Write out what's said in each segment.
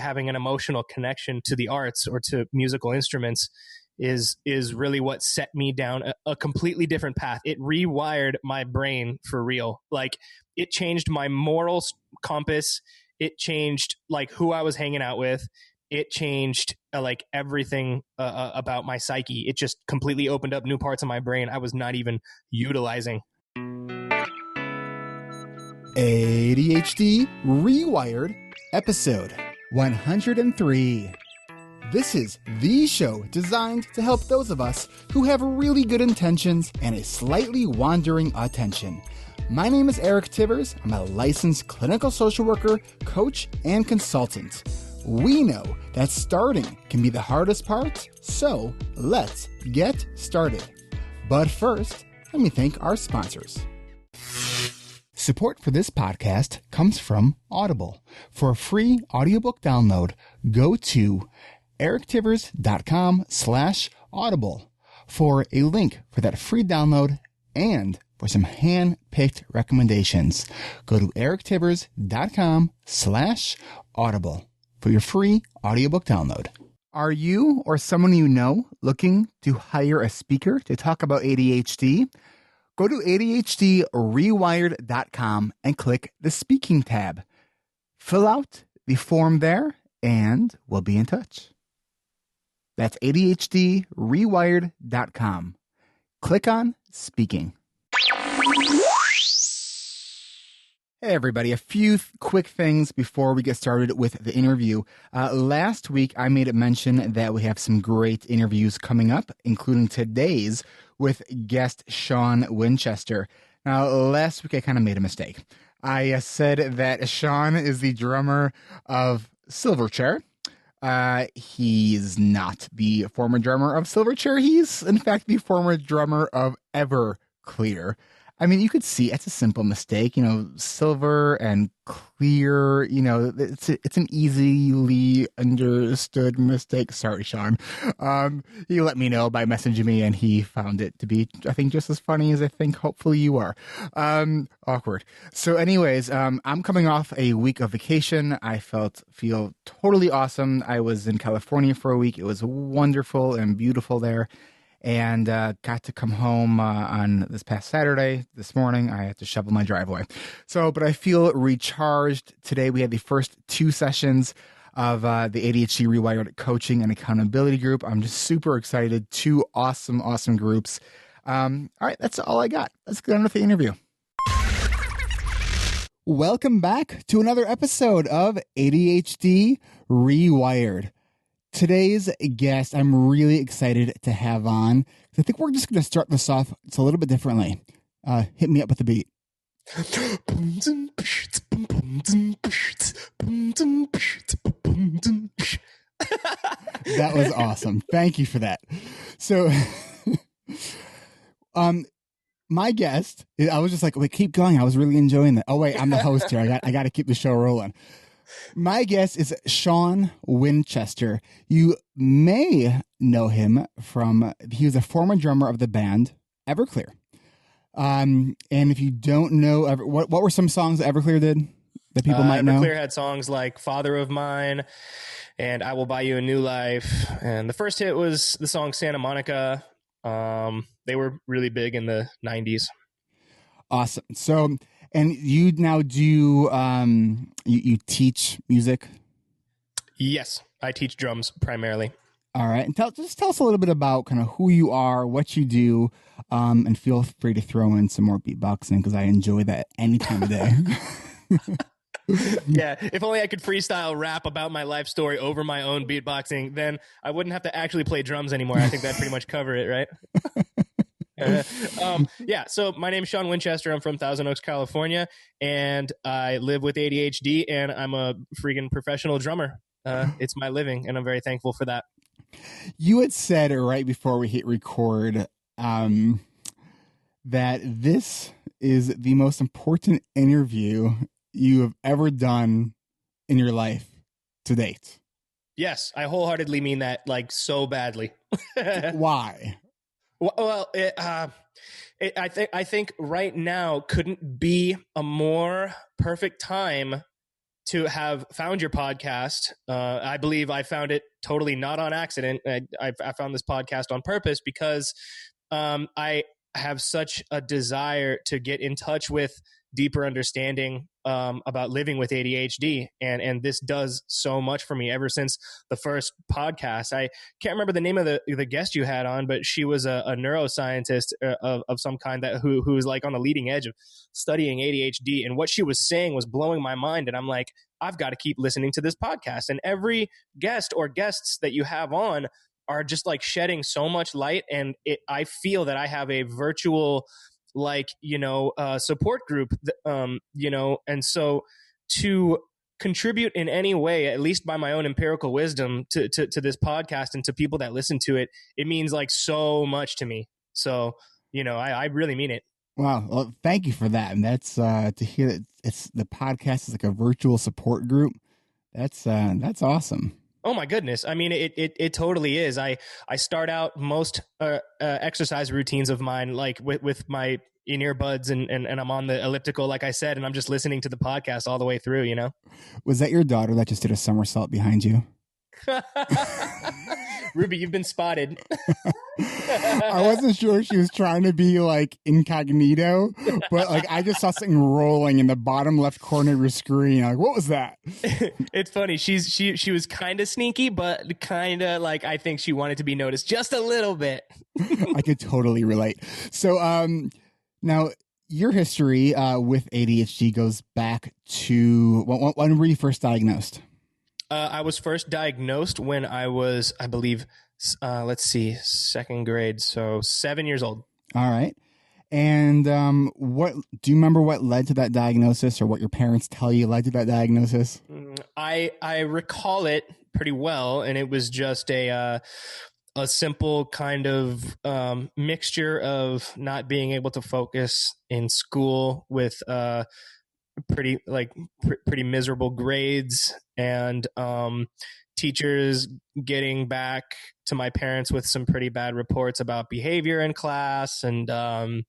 having an emotional connection to the arts or to musical instruments is really what set me down a completely different path. It rewired my brain for real. Like, it changed my moral compass. It changed like who I was hanging out with. It changed like everything about my psyche. It just completely opened up new parts of my brain I was not even utilizing. ADHD Rewired, episode 103. This is the show designed to help those of us who have really good intentions and a slightly wandering attention. My name is Eric Tivers. I'm a licensed clinical social worker, coach, and consultant. We know that starting can be the hardest part, so let's get started. But first, let me thank our sponsors. Support for this podcast comes from Audible. For a free audiobook download, go to erictivers.com/audible for a link for that free download and for some hand-picked recommendations. Go to erictivers.com/audible for your free audiobook download. Are you or someone you know looking to hire a speaker to talk about ADHD? Go to ADHDrewired.com and click the speaking tab. Fill out the form there and we'll be in touch. That's ADHDrewired.com. Click on speaking. Hey everybody, a few quick things before we get started with the interview. Last week I made it mention that we have some great interviews coming up, including today's with guest Sean Winchester. Now, last week I kind of made a mistake. I said that Sean is the drummer of Silverchair. He's not the former drummer of Silverchair. He's, in fact, the former drummer of Everclear. I mean, you could see it's a simple mistake, silver and clear, it's an easily understood mistake. Sorry, Sean. He let me know by messaging me and he found it to be, I think, just as funny as I think hopefully you are. Awkward. So anyways, I'm coming off a week of vacation. I feel totally awesome. I was in California for a week. It was wonderful and beautiful there. And got to come home on this past Saturday. This morning, I had to shovel my driveway. But I feel recharged. Today, we had the first 2 sessions of the ADHD Rewired Coaching and Accountability Group. I'm just super excited. 2 awesome, awesome groups. All right, that's all I got. Let's get on with the interview. Welcome back to another episode of ADHD Rewired. Today's guest, I'm really excited to have on. I think we're just going to start this off a little bit differently. Hit me up with the beat. That was awesome. Thank you for that. So, my guest, I was just like, wait, keep going. I was really enjoying that. Oh, wait, I'm the host here. I got to keep the show rolling. My guest is Sean Winchester. You may know him from, he was a former drummer of the band Everclear. And if you don't know, what were some songs that Everclear did that people might know? Everclear had songs like Father of Mine and I Will Buy You a New Life. And the first hit was the song Santa Monica. They were really big in the 90s. Awesome. So, and you now do, you teach music? Yes, I teach drums primarily. All right. And tell us a little bit about kind of who you are, what you do, and feel free to throw in some more beatboxing because I enjoy that any time of day. Yeah, if only I could freestyle rap about my life story over my own beatboxing, then I wouldn't have to actually play drums anymore. I think that'd pretty much cover it, right? So my name is Sean Winchester. I'm from Thousand Oaks, California, and I live with ADHD, and I'm a freaking professional drummer. It's my living, and I'm very thankful for that. You had said right before we hit record that this is the most important interview you have ever done in your life to date. Yes, I wholeheartedly mean that, like, so badly. Why? Well, I think right now couldn't be a more perfect time to have found your podcast. I believe I found it totally not on accident. I found this podcast on purpose because I have such a desire to get in touch with deeper understanding about living with ADHD. And this does so much for me ever since the first podcast. I can't remember the name of the guest you had on, but she was a neuroscientist of some kind who was like on the leading edge of studying ADHD. And what she was saying was blowing my mind. And I'm like, I've got to keep listening to this podcast. And every guest or guests that you have on are just like shedding so much light. And I feel that I have a virtual support group, and so to contribute in any way, at least by my own empirical wisdom to this podcast and to people that listen to it, it means like so much to me. So, I really mean it. Wow. Well, thank you for that. And that's, to hear that the podcast is like a virtual support group. That's awesome. Oh my goodness. I mean, it totally is. I start out most exercise routines of mine, like with my in-earbuds and I'm on the elliptical, like I said, and I'm just listening to the podcast all the way through, Was that your daughter that just did a somersault behind you? Ruby, you've been spotted. I wasn't sure if she was trying to be like incognito, but like I just saw something rolling in the bottom left corner of your screen. Like, what was that? It's funny. She was kind of sneaky, but kind of like I think she wanted to be noticed just a little bit. I could totally relate. So, now your history with ADHD goes back to when were you first diagnosed? I was first diagnosed when I was, I believe, second grade, so 7 years old. All right. And what do you remember what led to that diagnosis, or what your parents tell you led to that diagnosis? I recall it pretty well, and it was just a simple kind of mixture of not being able to focus in school with pretty miserable grades, and teachers getting back to my parents with some pretty bad reports about behavior in class. And I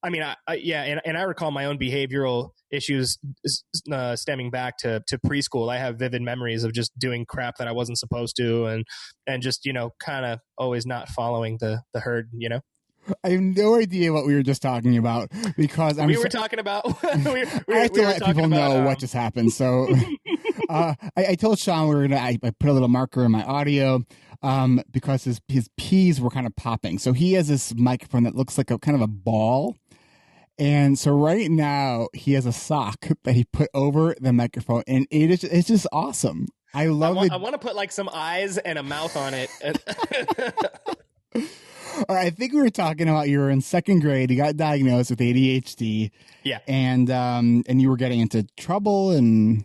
recall my own behavioral issues stemming back to preschool. I have vivid memories of just doing crap that I wasn't supposed to, and just kind of always not following the herd. I have no idea what we were just talking about, because we were talking about. I have to let people know what just happened. So I told Sean I put a little marker in my audio because his P's were kind of popping. So he has this microphone that looks like a kind of a ball. And so right now he has a sock that he put over the microphone, and it's just awesome. I want to put like some eyes and a mouth on it. All right, I think we were talking about you were in second grade. You got diagnosed with ADHD. Yeah, and you were getting into trouble and.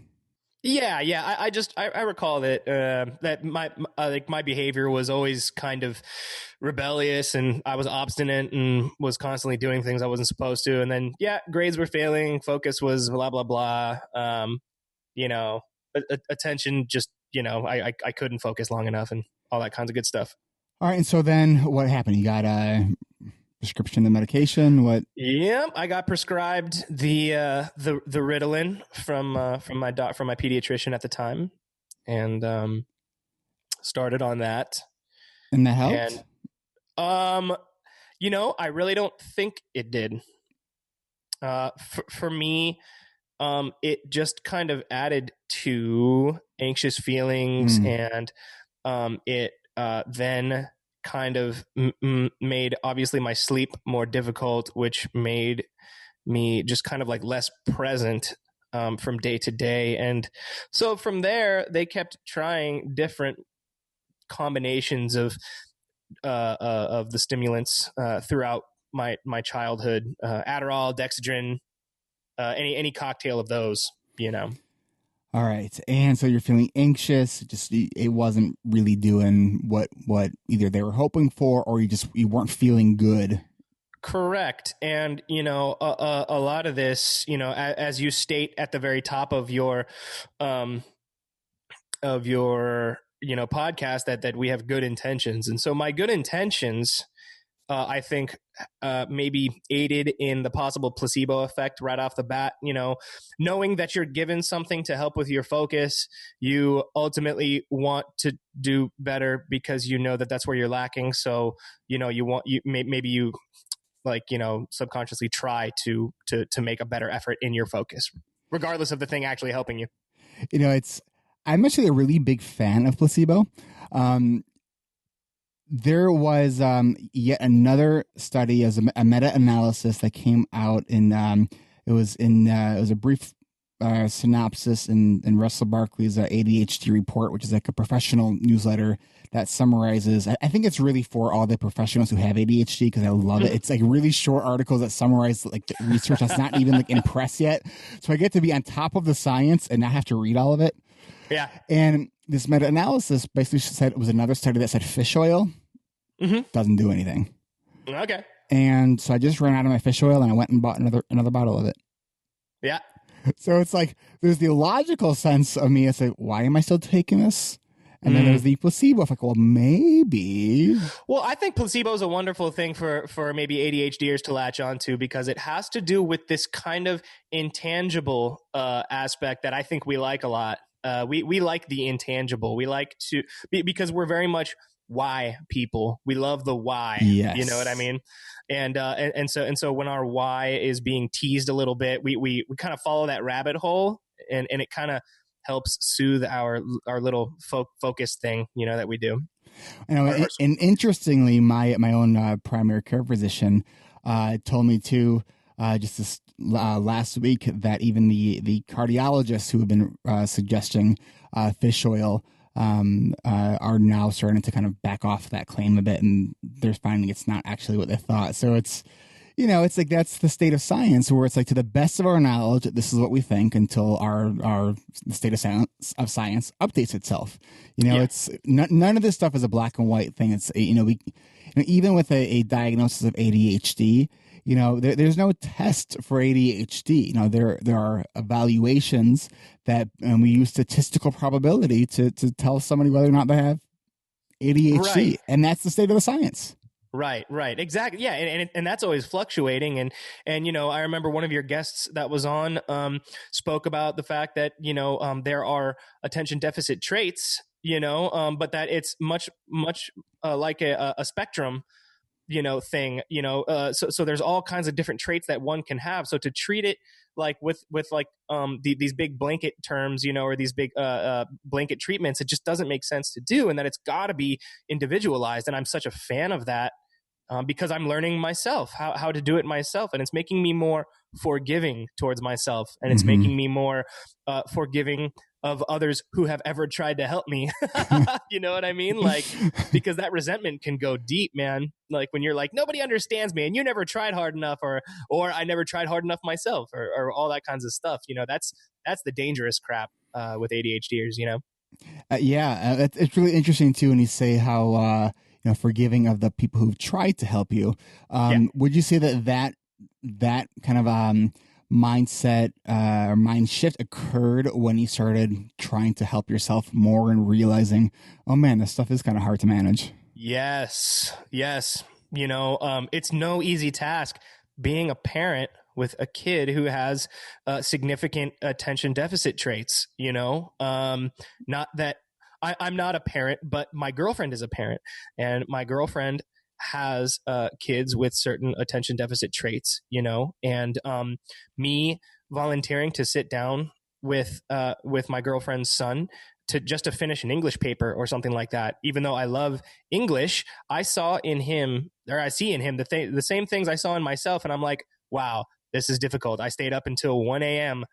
Yeah. I recall that my behavior was always kind of rebellious, and I was obstinate and was constantly doing things I wasn't supposed to. And then grades were failing, focus was blah blah blah. Attention just I couldn't focus long enough, and all that kinds of good stuff. All right, and so then what happened? You got a prescription, the medication? What? Yeah, I got prescribed the Ritalin from my pediatrician at the time, and started on that. And that helped? And I really don't think it did. For me, it just kind of added to anxious feelings, and it then kind of made obviously my sleep more difficult, which made me just kind of like less present from day to day. And so from there, they kept trying different combinations of the stimulants throughout my childhood, Adderall, Dexedrine, any cocktail of those, All right. And so you're feeling anxious. Just it wasn't really doing what either they were hoping for, or you weren't feeling good. Correct. And, a lot of this, as you state at the very top of your podcast, that we have good intentions. And so my good intentions I think maybe aided in the possible placebo effect right off the bat. Knowing that you're given something to help with your focus, you ultimately want to do better because you know that that's where you're lacking. So maybe you subconsciously try to make a better effort in your focus, regardless of the thing actually helping you. I'm actually a really big fan of placebo. There was yet another study as a meta-analysis that came out it was a brief synopsis in Russell Barkley's ADHD report, which is like a professional newsletter that summarizes. I think it's really for all the professionals who have ADHD because I love it. It's like really short articles that summarize like the research that's not even like in press yet. So I get to be on top of the science and not have to read all of it. Yeah. And this meta-analysis basically said it was another study that said fish oil doesn't do anything. Okay. And so I just ran out of my fish oil and I went and bought another bottle of it. Yeah. So it's like there's the logical sense of me. It's like, why am I still taking this? And then there's the placebo effect. Well, maybe. Well, I think placebo is a wonderful thing for maybe ADHDers to latch onto because it has to do with this kind of intangible aspect that I think we like a lot. We like the intangible. We like to because we're very much why people. We love the why. Yes. You know what I mean? And so when our why is being teased a little bit, we kind of follow that rabbit hole, and it kind of helps soothe our little focus thing, that we do. And interestingly, my own primary care physician told me too, just this last week, that even the cardiologists who have been suggesting fish oil are now starting to kind of back off that claim a bit, and they're finding it's not actually what they thought. So it's like that's the state of science, where it's like, to the best of our knowledge, this is what we think until the state of science updates itself. It's none of this stuff is a black and white thing. It's even with a diagnosis of ADHD, there's no test for ADHD. There are evaluations that we use statistical probability to tell somebody whether or not they have ADHD, right. And that's the state of the science. Right, exactly. Yeah, and that's always fluctuating. And I remember one of your guests that was on spoke about the fact that there are attention deficit traits, but that it's much like a spectrum, thing. So there's all kinds of different traits that one can have. So to treat it like with like these big blanket terms, or these big blanket treatments, it just doesn't make sense to do, and that it's got to be individualized. And I'm such a fan of that. Because I'm learning myself how to do it myself, and it's making me more forgiving towards myself, and it's making me more forgiving of others who have ever tried to help me. You know what I mean? Like, because that resentment can go deep, man. Like when you're like, nobody understands me, and you never tried hard enough, or I never tried hard enough myself, or all that kinds of stuff. That's the dangerous crap with ADHDers. Yeah, it's really interesting too when you say how forgiving of the people who've tried to help you. Would you say that kind of mindset or mind shift occurred when you started trying to help yourself more and realizing, oh man, this stuff is kind of hard to manage? Yes. It's no easy task being a parent with a kid who has significant attention deficit traits. Not that I'm not a parent, but my girlfriend is a parent, and my girlfriend has kids with certain attention deficit traits, and me volunteering to sit down with my girlfriend's son to finish an English paper or something like that. Even though I love English, I see in him the same things I saw in myself, and I'm like, wow, this is difficult. I stayed up until 1 a.m.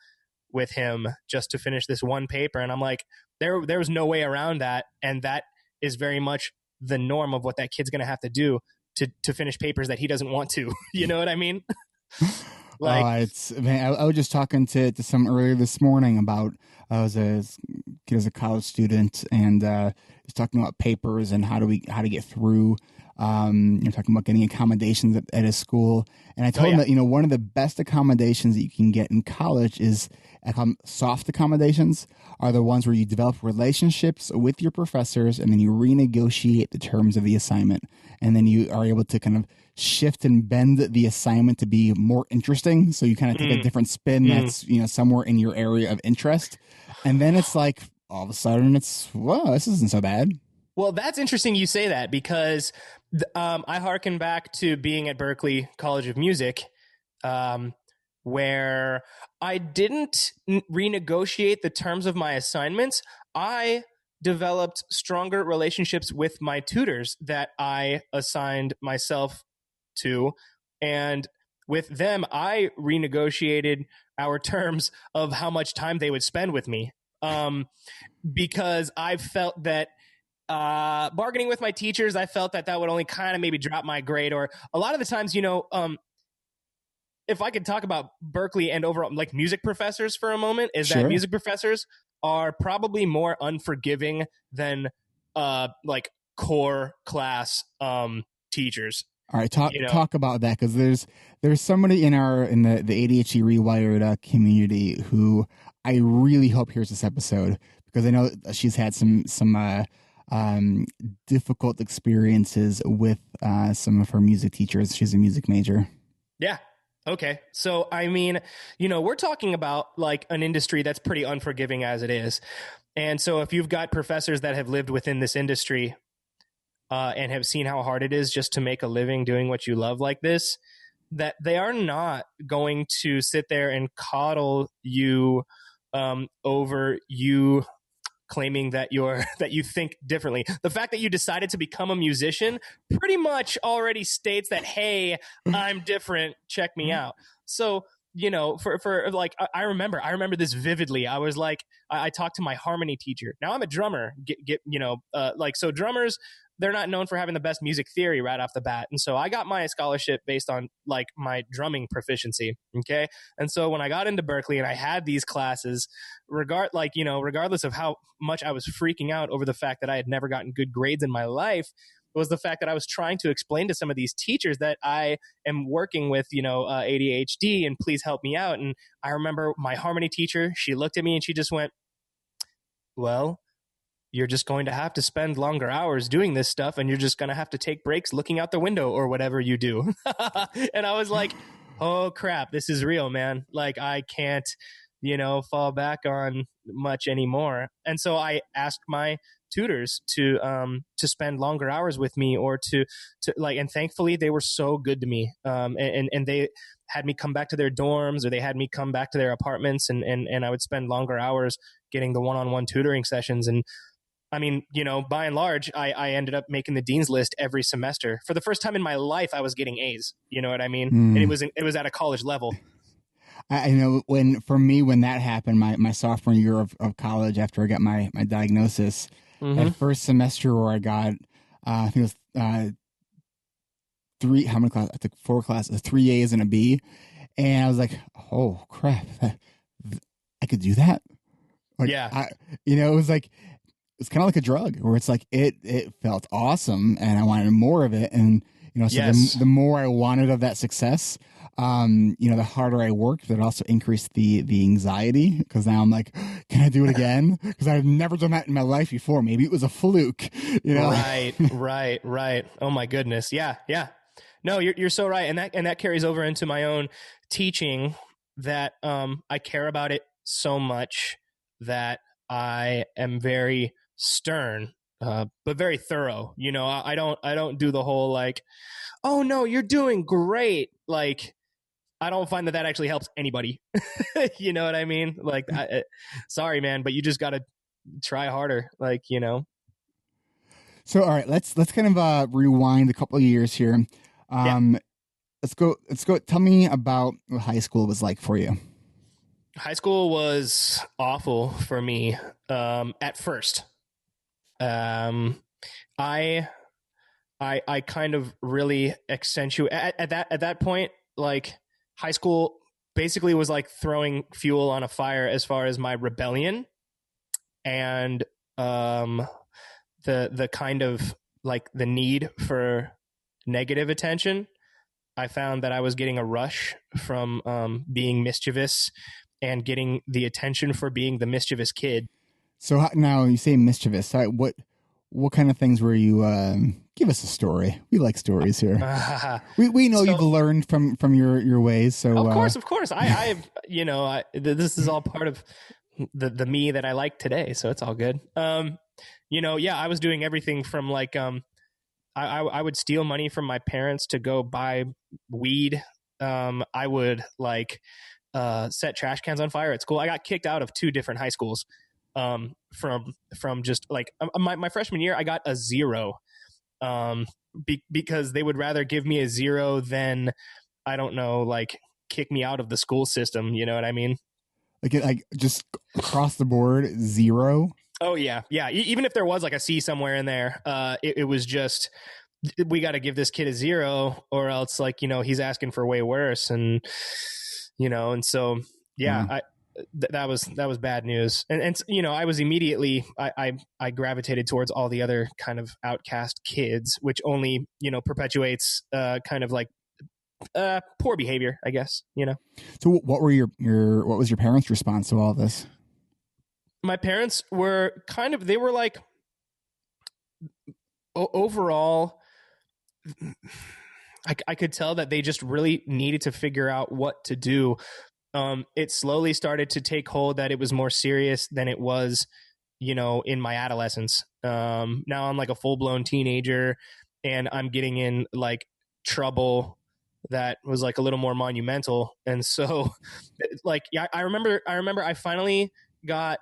with him just to finish this one paper, and I'm like, there was no way around that, and that is very much the norm of what that kid's going to have to do to finish papers that he doesn't want to. You know what I mean? I was just talking to some earlier this morning about I was a kid as a college student, and was talking about papers and how to get through. You're talking about getting accommodations at a school, and I told him that one of the best accommodations that you can get in college is soft accommodations. Are the ones where you develop relationships with your professors, and then you renegotiate the terms of the assignment, and then you are able to kind of shift and bend the assignment to be more interesting. So you kind of take a different spin that's, somewhere in your area of interest. And then it's like, all of a sudden it's, whoa, this isn't so bad. Well, that's interesting you say that because I hearken back to being at Berklee College of Music, where I didn't renegotiate the terms of my assignments. I developed stronger relationships with my tutors that I assigned myself to. And with them, I renegotiated our terms of how much time they would spend with me. Because I felt that bargaining with my teachers, I felt that would only kind of maybe drop my grade. Or a lot of the times, if I could talk about Berklee and overall like music professors for a moment, is that music professors are probably more unforgiving than like core class teachers. All right, talk about that, because there's somebody in the ADHD Rewired community who I really hope hears this episode, because I know she's had some difficult experiences with some of her music teachers. She's a music major. Yeah. Okay. So, I mean, we're talking about like an industry that's pretty unforgiving as it is. And so if you've got professors that have lived within this industry and have seen how hard it is just to make a living doing what you love like this, that they are not going to sit there and coddle you over you claiming that you think differently. The fact that you decided to become a musician pretty much already states that, hey, I'm different. Check me out. So, for like, I remember this vividly. I was like, I talked to my harmony teacher. Now I'm a drummer. So drummers, they're not known for having the best music theory right off the bat. And so I got my scholarship based on like my drumming proficiency. Okay. And so when I got into Berklee and I had these classes, regardless of how much I was freaking out over the fact that I had never gotten good grades in my life, was the fact that I was trying to explain to some of these teachers that I am working with, ADHD, and please help me out. And I remember my harmony teacher, she looked at me and she just went, well, you're just going to have to spend longer hours doing this stuff, and you're just going to have to take breaks looking out the window or whatever you do. And I was like, oh crap, this is real, man. Like I can't, fall back on much anymore. And so I asked my tutors to spend longer hours with me, or to like, and thankfully they were so good to me. And they had me come back to their dorms, or they had me come back to their apartments, and I would spend longer hours getting the one-on-one tutoring sessions. And I mean, by and large, I ended up making the dean's list every semester. For the first time in my life, I was getting A's. You know what I mean? And it was at a college level. I know when that happened, my sophomore year of college, after I got my diagnosis, that first semester where I got, I think it was how many classes? I took 4 classes, 3 A's and a B. And I was like, oh crap, I could do that. Like, yeah. It was like, it's kind of like a drug, where it's like it felt awesome and I wanted more of it. And so yes, the more I wanted of that success, the harder I worked. That also increased the anxiety, because now I'm like, can I do it again? Because I've never done that in my life before. Maybe it was a fluke. Right. Oh my goodness. Yeah. No, you're so right, and that carries over into my own teaching. That I care about it so much that I am very stern, but very thorough. I don't do the whole like, oh no, you're doing great. Like, I don't find that actually helps anybody. You know what I mean? Like, sorry, man, but you just got to try harder. Like, So, all right, let's kind of rewind a couple of years here. Let's go. Tell me about what high school was like for you. High school was awful for me. At first, I kind of really accentuate at that point. Like, high school basically was like throwing fuel on a fire as far as my rebellion and the kind of like the need for negative attention. I found that I was getting a rush from being mischievous and getting the attention for being the mischievous kid. So now you say mischievous. What What kind of things were you? Give us a story. We like stories here. We know So, you've learned from your ways. So of course, this is all part of the me that I like today. So it's all good. Yeah, I was doing everything from like, I would steal money from my parents to go buy weed. I would like, set trash cans on fire at school. I got kicked out of 2 different high schools. From just like my freshman year, I got a 0. Because they would rather give me a 0 than, I don't know, like kick me out of the school system. You know what I mean? like just across the board 0. Oh yeah. Yeah. Even if there was like a C somewhere in there, it was just, we got to give this kid a 0 or else like, he's asking for way worse. And, and so, yeah, Wow. that was bad news. And I was immediately, I gravitated towards all the other kind of outcast kids, which only, perpetuates, kind of like, poor behavior, I guess, So what were what was your parents' response to all this? My parents were they were like, overall, I could tell that they just really needed to figure out what to do. It slowly started to take hold that it was more serious than it was, in my adolescence. Now I'm like a full-blown teenager and I'm getting in like trouble that was like a little more monumental. And so like, yeah, I remember I finally got,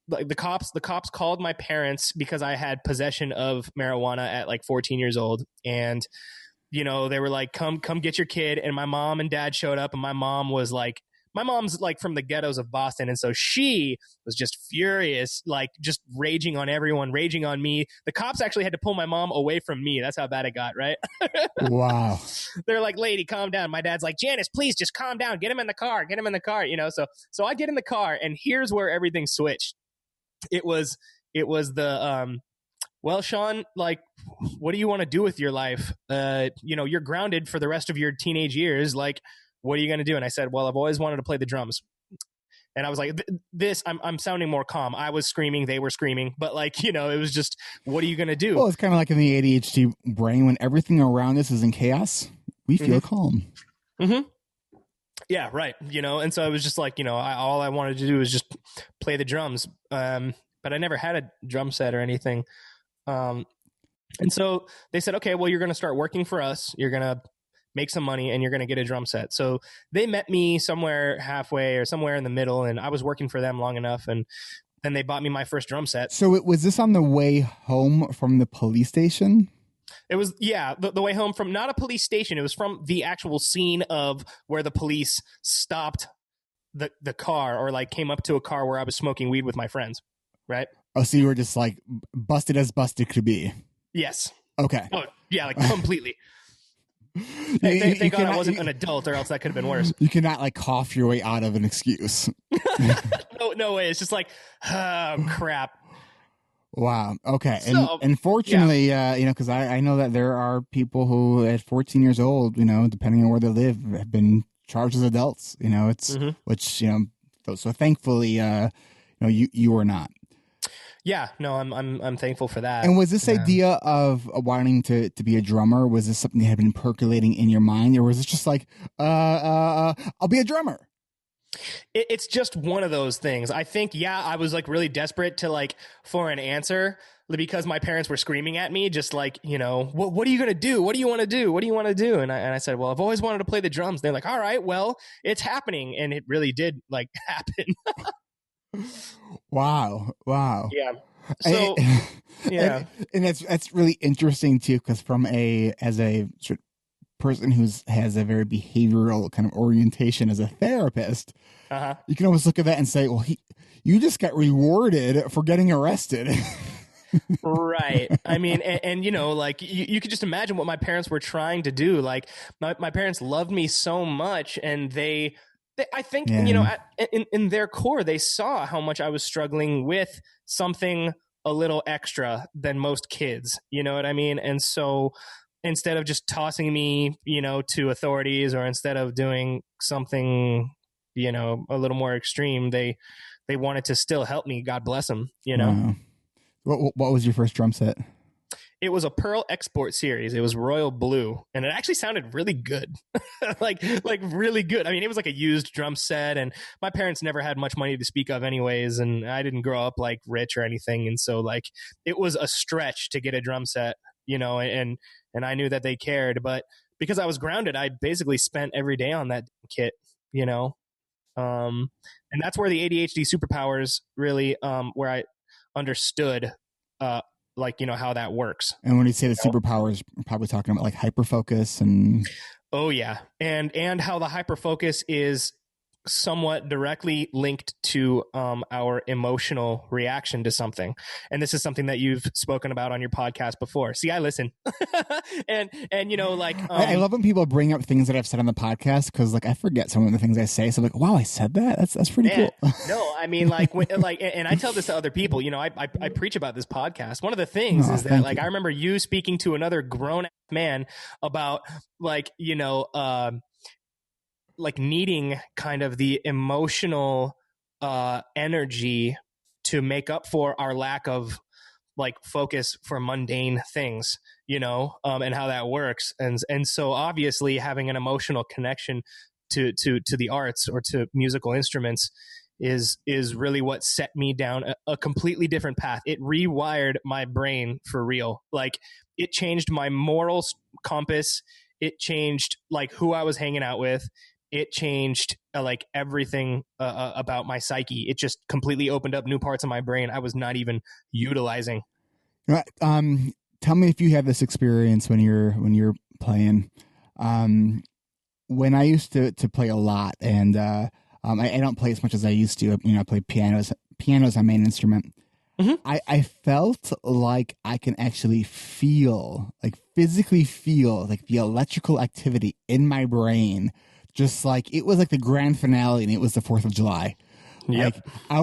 like, the cops called my parents because I had possession of marijuana at like 14 years old. And, they were like, come get your kid. And my mom and dad showed up, and my mom's like from the ghettos of Boston. And so she was just furious, like just raging on everyone, raging on me. The cops actually had to pull my mom away from me. That's how bad it got. Right. Wow. They're like, lady, calm down. My dad's like, Janice, please just calm down. Get him in the car. So I get in the car, and here's where everything switched. It was the, well, Sean, like, what do you want to do with your life? You're grounded for the rest of your teenage years. Like, what are you going to do? And I said, well, I've always wanted to play the drums. And I was like, I'm sounding more calm. I was screaming, they were screaming, but like, it was just, what are you going to do? Well, it's kind of like in the ADHD brain, when everything around us is in chaos, we feel calm. Mm-hmm. Yeah, right. And so I was just like, all I wanted to do was just play the drums. But I never had a drum set or anything. And so they said, okay, well, you're going to start working for us. You're going to make some money and you're going to get a drum set. So they met me somewhere halfway or somewhere in the middle, and I was working for them long enough. And then they bought me my first drum set. So was this on the way home from the police station? It was, yeah, the way home from not a police station. It was from the actual scene of where the police stopped the car, or like came up to a car where I was smoking weed with my friends. Right. Oh, so you were just like busted as busted could be. Yes. Okay. Oh, yeah, like completely. Thank God I wasn't an adult, or else that could have been worse. You cannot like cough your way out of an excuse. No way. It's just like, oh, crap. Wow. Okay. So, and fortunately, because I know that there are people who at 14 years old, depending on where they live, have been charged as adults. It's which so thankfully, you were not. Yeah. No, I'm thankful for that. And was this idea of wanting to be a drummer, was this something that had been percolating in your mind, or was it just like, I'll be a drummer? It's just one of those things. I think, I was like really desperate for an answer, because my parents were screaming at me, just like, what are you going to do? What do you want to do? What do you want to do? And I said, well, I've always wanted to play the drums. They're like, all right, well, it's happening. And it really did happen. Wow. Yeah. So, yeah. And that's really interesting too, because as a sort of person who has a very behavioral kind of orientation as a therapist, you can almost look at that and say, well, you just got rewarded for getting arrested. Right. I mean, and like you could just imagine what my parents were trying to do. Like my parents loved me so much, and I think, in their core, they saw how much I was struggling with something a little extra than most kids. You know what I mean? And so instead of just tossing me, to authorities, or instead of doing something, a little more extreme, they wanted to still help me. God bless them, Wow. What was your first drum set? It was a Pearl Export series. It was royal blue, and it actually sounded really good, like really good. I mean, it was like a used drum set, and my parents never had much money to speak of, anyways, and I didn't grow up like rich or anything, and so like it was a stretch to get a drum set, and I knew that they cared, but because I was grounded, I basically spent every day on that kit, you know, and that's where the ADHD superpowers really, where I understood, how that works. And when you say the superpowers, you're probably talking about like hyperfocus and. Oh yeah, and how the hyperfocus is somewhat directly linked to our emotional reaction to something, and this is something that you've spoken about on your podcast before. See, I listen, and I love when people bring up things that I've said on the podcast because like I forget some of the things I say. So I'm like, wow, I said that. That's pretty cool. No, I mean and I tell this to other people. You know, I preach about this podcast. One of the things is that I remember you speaking to another grown man about needing kind of the emotional energy to make up for our lack of like focus for mundane things, and how that works. And so obviously having an emotional connection to the arts or to musical instruments is really what set me down a completely different path. It rewired my brain for real. Like it changed my moral compass. It changed like who I was hanging out with. It changed like everything about my psyche. It just completely opened up new parts of my brain I was not even utilizing. Tell me if you have this experience when you're playing. When I used to play a lot, and I don't play as much as I used to. I play pianos. Piano's my main instrument. Mm-hmm. I felt like I can actually physically feel like the electrical activity in my brain. Just like it was like the grand finale, and it was the 4th of July. Yep. Like I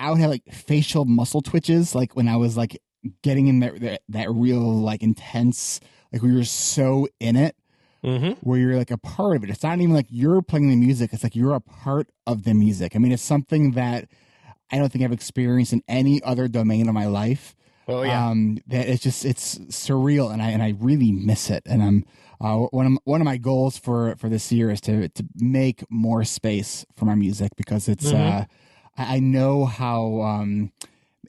would have like facial muscle twitches, like when I was like getting in that real like intense, like we were so in it, mm-hmm. where you're like a part of it. It's not even like you're playing the music; it's like you're a part of the music. I mean, it's something that I don't think I've experienced in any other domain of my life. Oh yeah, that it's surreal, and I really miss it. And I'm one of my goals for this year is to make more space for my music because it's mm-hmm. I know how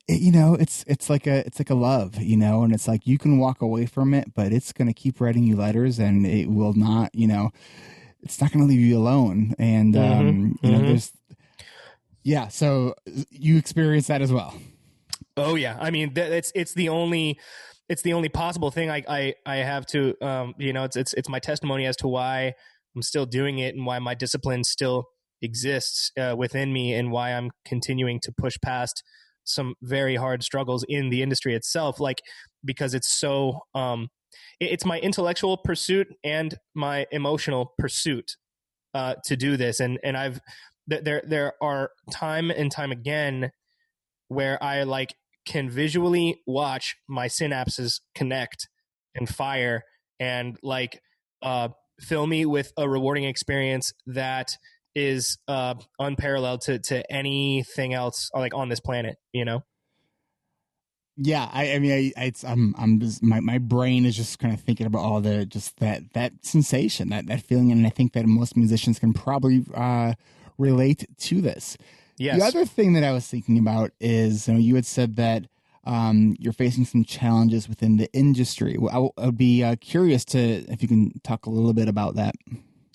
it's like a love, and it's like you can walk away from it, but it's going to keep writing you letters, and it will not, it's not going to leave you alone. And there's so you experience that as well. Oh yeah, I mean it's the only possible thing I have to it's my testimony as to why I'm still doing it and why my discipline still exists within me and why I'm continuing to push past some very hard struggles in the industry itself, like because it's so it's my intellectual pursuit and my emotional pursuit to do this, and I've there are time and time again where I like can visually watch my synapses connect and fire and like fill me with a rewarding experience that is unparalleled to anything else like on this planet, Yeah, I mean, I'm just my brain is just kind of thinking about all the just that sensation, that feeling, and I think that most musicians can probably relate to this. Yes. The other thing that I was thinking about is, you had said that you're facing some challenges within the industry. I would be curious if you can talk a little bit about that.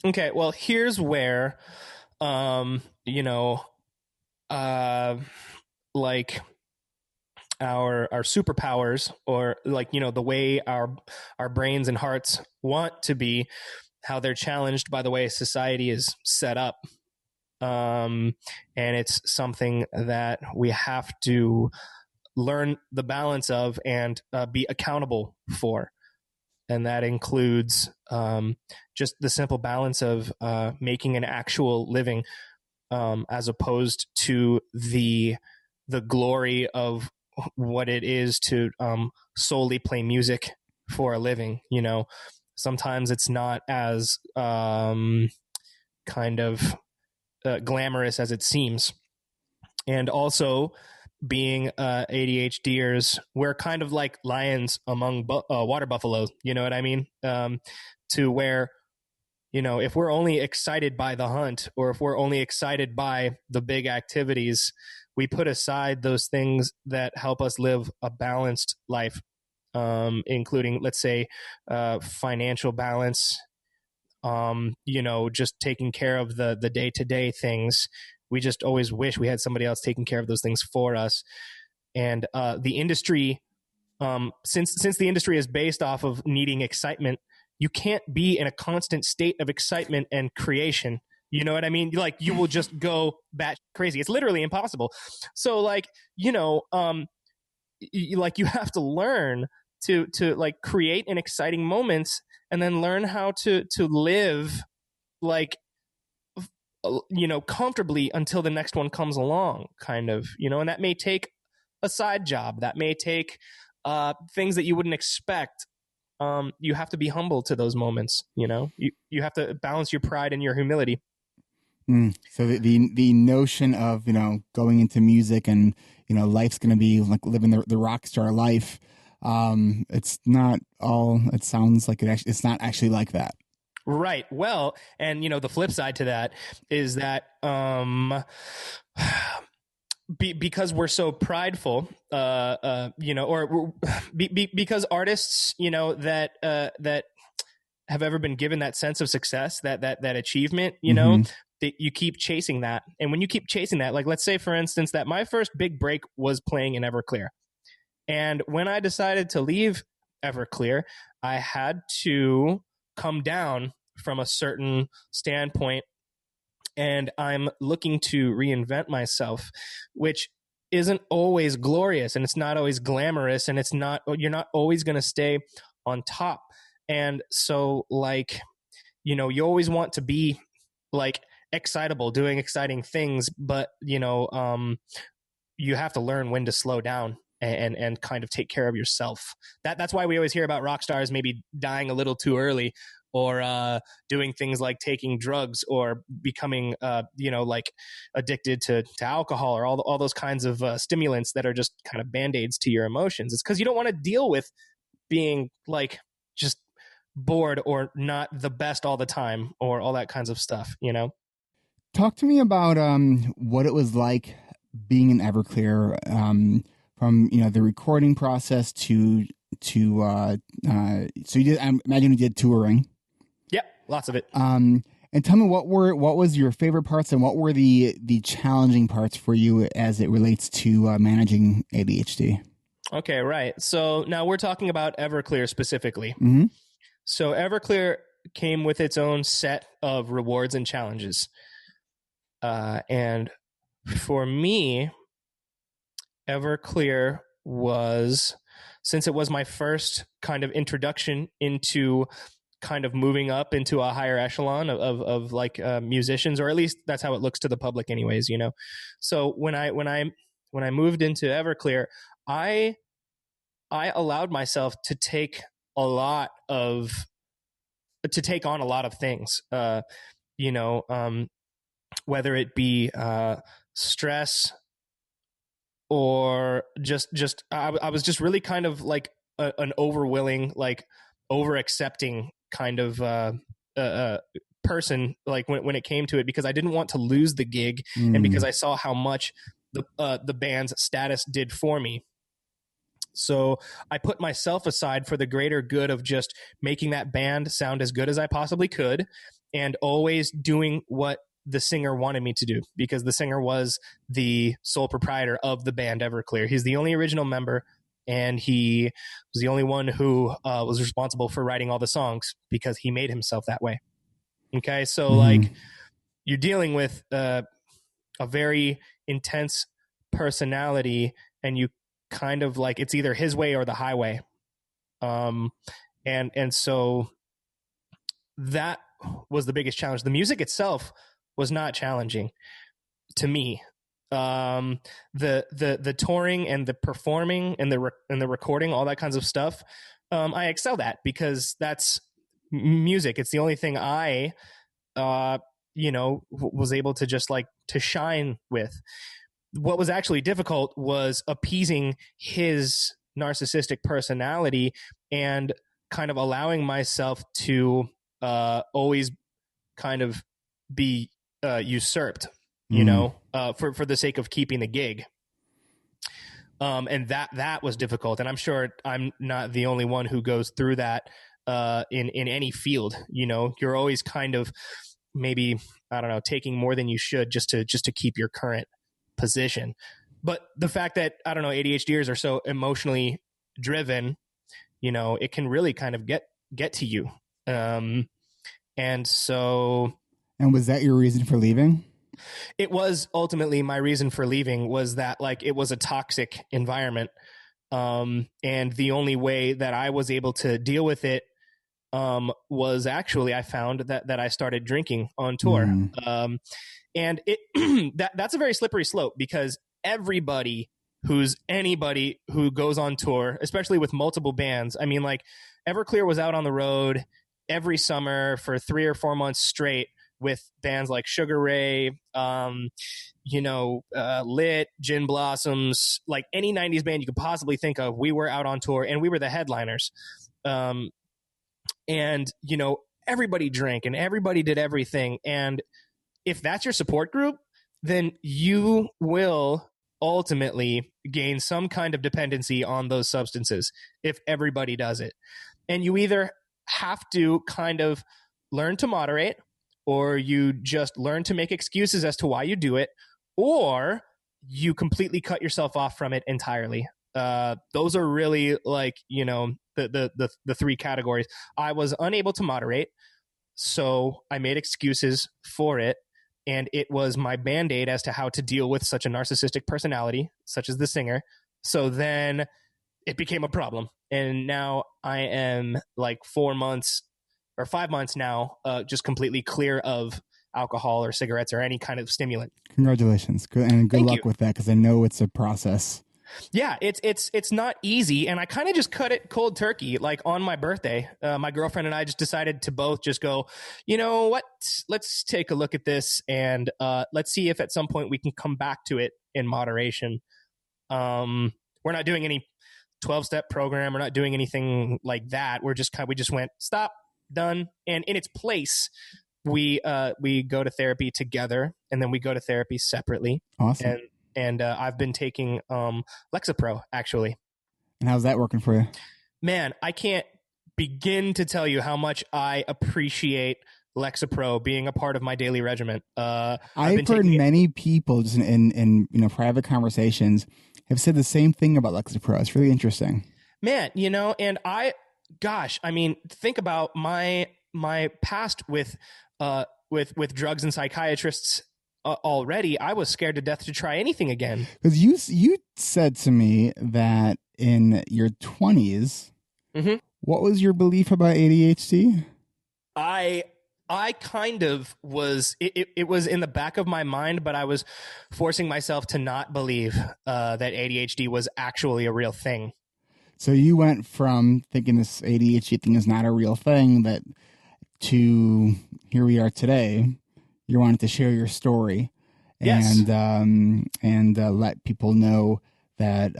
Okay, well, here's where, like our superpowers, or like the way our brains and hearts want to be, how they're challenged by the way society is set up. And it's something that we have to learn the balance of and be accountable for. And that includes just the simple balance of making an actual living as opposed to the glory of what it is to solely play music for a living. Sometimes it's not as kind of glamorous as it seems. And also being ADHDers, we're kind of like lions among water buffalo. You know what I mean? To where, if we're only excited by the hunt, or if we're only excited by the big activities, we put aside those things that help us live a balanced life, including, let's say, financial balance, just taking care of the day-to-day things. We just always wish we had somebody else taking care of those things for us. And the industry, since the industry is based off of needing excitement, you can't be in a constant state of excitement and creation. You know what I mean? Like, you will just go bat crazy. It's literally impossible. So, like, you have to learn to like create an exciting moments, and then learn how to live, like, comfortably until the next one comes along, kind of, and that may take a side job, that may take things that you wouldn't expect. You have to be humble to those moments. You have to balance your pride and your humility. So the notion of going into music and life's going to be like living the rock star life, it's not all it sounds like. It's not actually like that. Right. Well, and the flip side to that is that because we're so prideful, because artists, that have ever been given that sense of success, that achievement, that you keep chasing that. And when you keep chasing that, like, let's say, for instance, that my first big break was playing in Everclear. And when I decided to leave Everclear, I had to come down from a certain standpoint, and I'm looking to reinvent myself, which isn't always glorious, and it's not always glamorous, and you're not always going to stay on top. And so, like, you always want to be like excitable, doing exciting things, but you have to learn when to slow down and kind of take care of yourself. That's why we always hear about rock stars maybe dying a little too early, or doing things like taking drugs, or becoming, like addicted to alcohol, or all those kinds of stimulants that are just kind of band-aids to your emotions. It's because you don't want to deal with being like just bored or not the best all the time, or all that kinds of stuff. Talk to me about what it was like being in Everclear, from the recording process to so you did. I imagine you did touring. Yep, lots of it. And tell me what was your favorite parts, and what were the challenging parts for you as it relates to managing ADHD? Okay, right. So now we're talking about Everclear specifically. Mm-hmm. So Everclear came with its own set of rewards and challenges. And for me, Everclear was, since it was my first kind of introduction into kind of moving up into a higher echelon of like musicians, or at least that's how it looks to the public anyways, So when I moved into Everclear, I allowed myself to take on a lot of things, whether it be stress, or just I was just really kind of like an overwilling, like over accepting kind of person, like when it came to it, because I didn't want to lose the gig, and because I saw how much the band's status did for me. So I put myself aside for the greater good of just making that band sound as good as I possibly could, and always doing what the singer wanted me to do, because the singer was the sole proprietor of the band Everclear. He's the only original member, and he was the only one who was responsible for writing all the songs, because he made himself that way. Okay, so like, you're dealing with a very intense personality, and you kind of like, it's either his way or the highway. And so that was the biggest challenge. The music itself was not challenging to me. The touring and the performing and the recording, all that kinds of stuff, I excelled at, because that's music. It's the only thing I was able to just like to shine with. what was actually difficult was appeasing his narcissistic personality and kind of allowing myself to always kind of be usurped, for the sake of keeping the gig. And that was difficult. And I'm sure I'm not the only one who goes through that in any field. You're always kind of maybe, I don't know, taking more than you should just to keep your current position. But the fact that, I don't know, ADHDers are so emotionally driven, it can really kind of get to you. And so. And was that your reason for leaving? It was ultimately my reason for leaving, was that like it was a toxic environment. And the only way that I was able to deal with it was actually, I found that I started drinking on tour. And it that's a very slippery slope, because anybody who goes on tour, especially with multiple bands, I mean, like Everclear was out on the road every summer for 3 or 4 months straight with bands like Sugar Ray, Lit, Gin Blossoms, like any 90s band you could possibly think of. We were out on tour and we were the headliners. And everybody drank and everybody did everything. And if that's your support group, then you will ultimately gain some kind of dependency on those substances if everybody does it. And you either have to kind of learn to moderate, or you just learn to make excuses as to why you do it, or you completely cut yourself off from it entirely. Those are really like, the 3 categories. I was unable to moderate, so I made excuses for it. And it was my Band-Aid as to how to deal with such a narcissistic personality, such as the singer. So then it became a problem. And now I am like 4 months or 5 months now, just completely clear of alcohol or cigarettes or any kind of stimulant. Congratulations. Good Thank luck you. with that, because I know it's a process. Yeah, it's not easy, and I kind of just cut it cold turkey. Like on my birthday, my girlfriend and I just decided to both just go, you know what? Let's take a look at this, and let's see if at some point we can come back to it in moderation. We're not doing any 12-step program. We're not doing anything like that. We just went stop, done, and in its place, we go to therapy together, and then we go to therapy separately. Awesome. And I've been taking Lexapro, actually. And how's that working for you? Man, I can't begin to tell you how much I appreciate Lexapro being a part of my daily regimen. I've heard many people just in private conversations have said the same thing about Lexapro. It's really interesting. Man, and I mean, think about my past with drugs and psychiatrists. Already, I was scared to death to try anything again. Because you said to me that in your 20s, what was your belief about ADHD? I kind of was, it was in the back of my mind, but I was forcing myself to not believe that ADHD was actually a real thing. So you went from thinking this ADHD thing is not a real thing to here we are today. You wanted to share your story, yes, and let people know that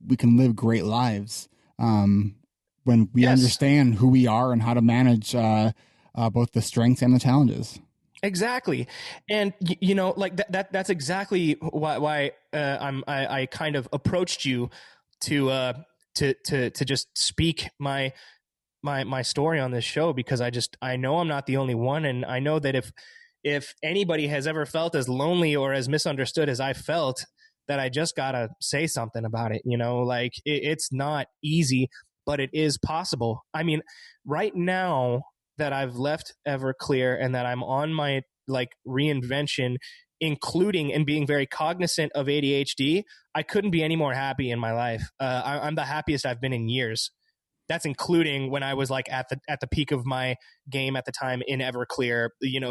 we can live great lives when we understand who we are and how to manage both the strengths and the challenges. Exactly, and like that's exactly why I kind of approached you to just speak my story on this show, because I know I'm not the only one, and I know that if anybody has ever felt as lonely or as misunderstood as I felt, that I just gotta say something about it. Like it's not easy, but it is possible. I mean, right now that I've left Everclear and that I'm on my like reinvention, including and being very cognizant of ADHD, I couldn't be any more happy in my life. I'm the happiest I've been in years. That's including when I was like at the peak of my game at the time in Everclear,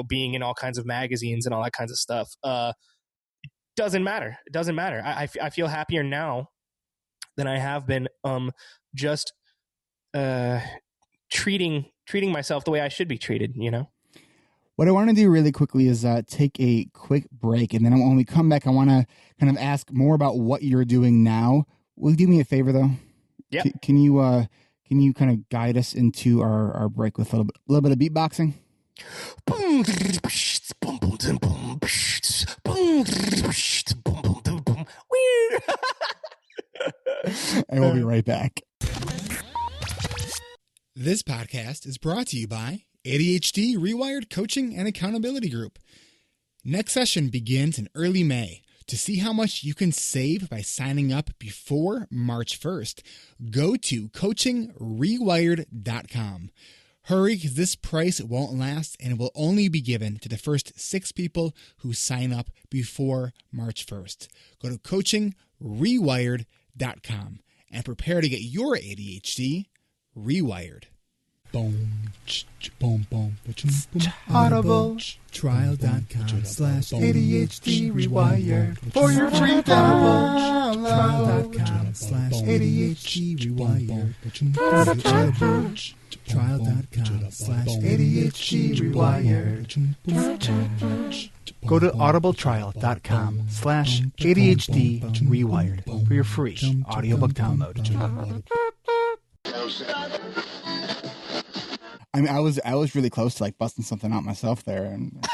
being in all kinds of magazines and all that kinds of stuff. It doesn't matter. It doesn't matter. I feel happier now than I have been. Just treating myself the way I should be treated. What I want to do really quickly is take a quick break, and then when we come back, I want to kind of ask more about what you're doing now. Will you do me a favor, though? Yeah. Can you kind of guide us into our break with a little bit of beatboxing? And we'll be right back. This podcast is brought to you by ADHD Rewired Coaching and Accountability Group. Next session begins in early May. To see how much you can save by signing up before March 1st, go to coachingrewired.com. Hurry, because this price won't last and it will only be given to the first 6 people who sign up before March 1st. Go to coachingrewired.com and prepare to get your ADHD rewired. Boom, boom, boom, Audible trial.com/ADHD rewired for your free download. Trial.com/ADHD rewired. Trial.com/ADHD rewired. Go to audibletrial.com/ADHD rewired for your free audiobook download. I mean, I was really close to like busting something out myself there, and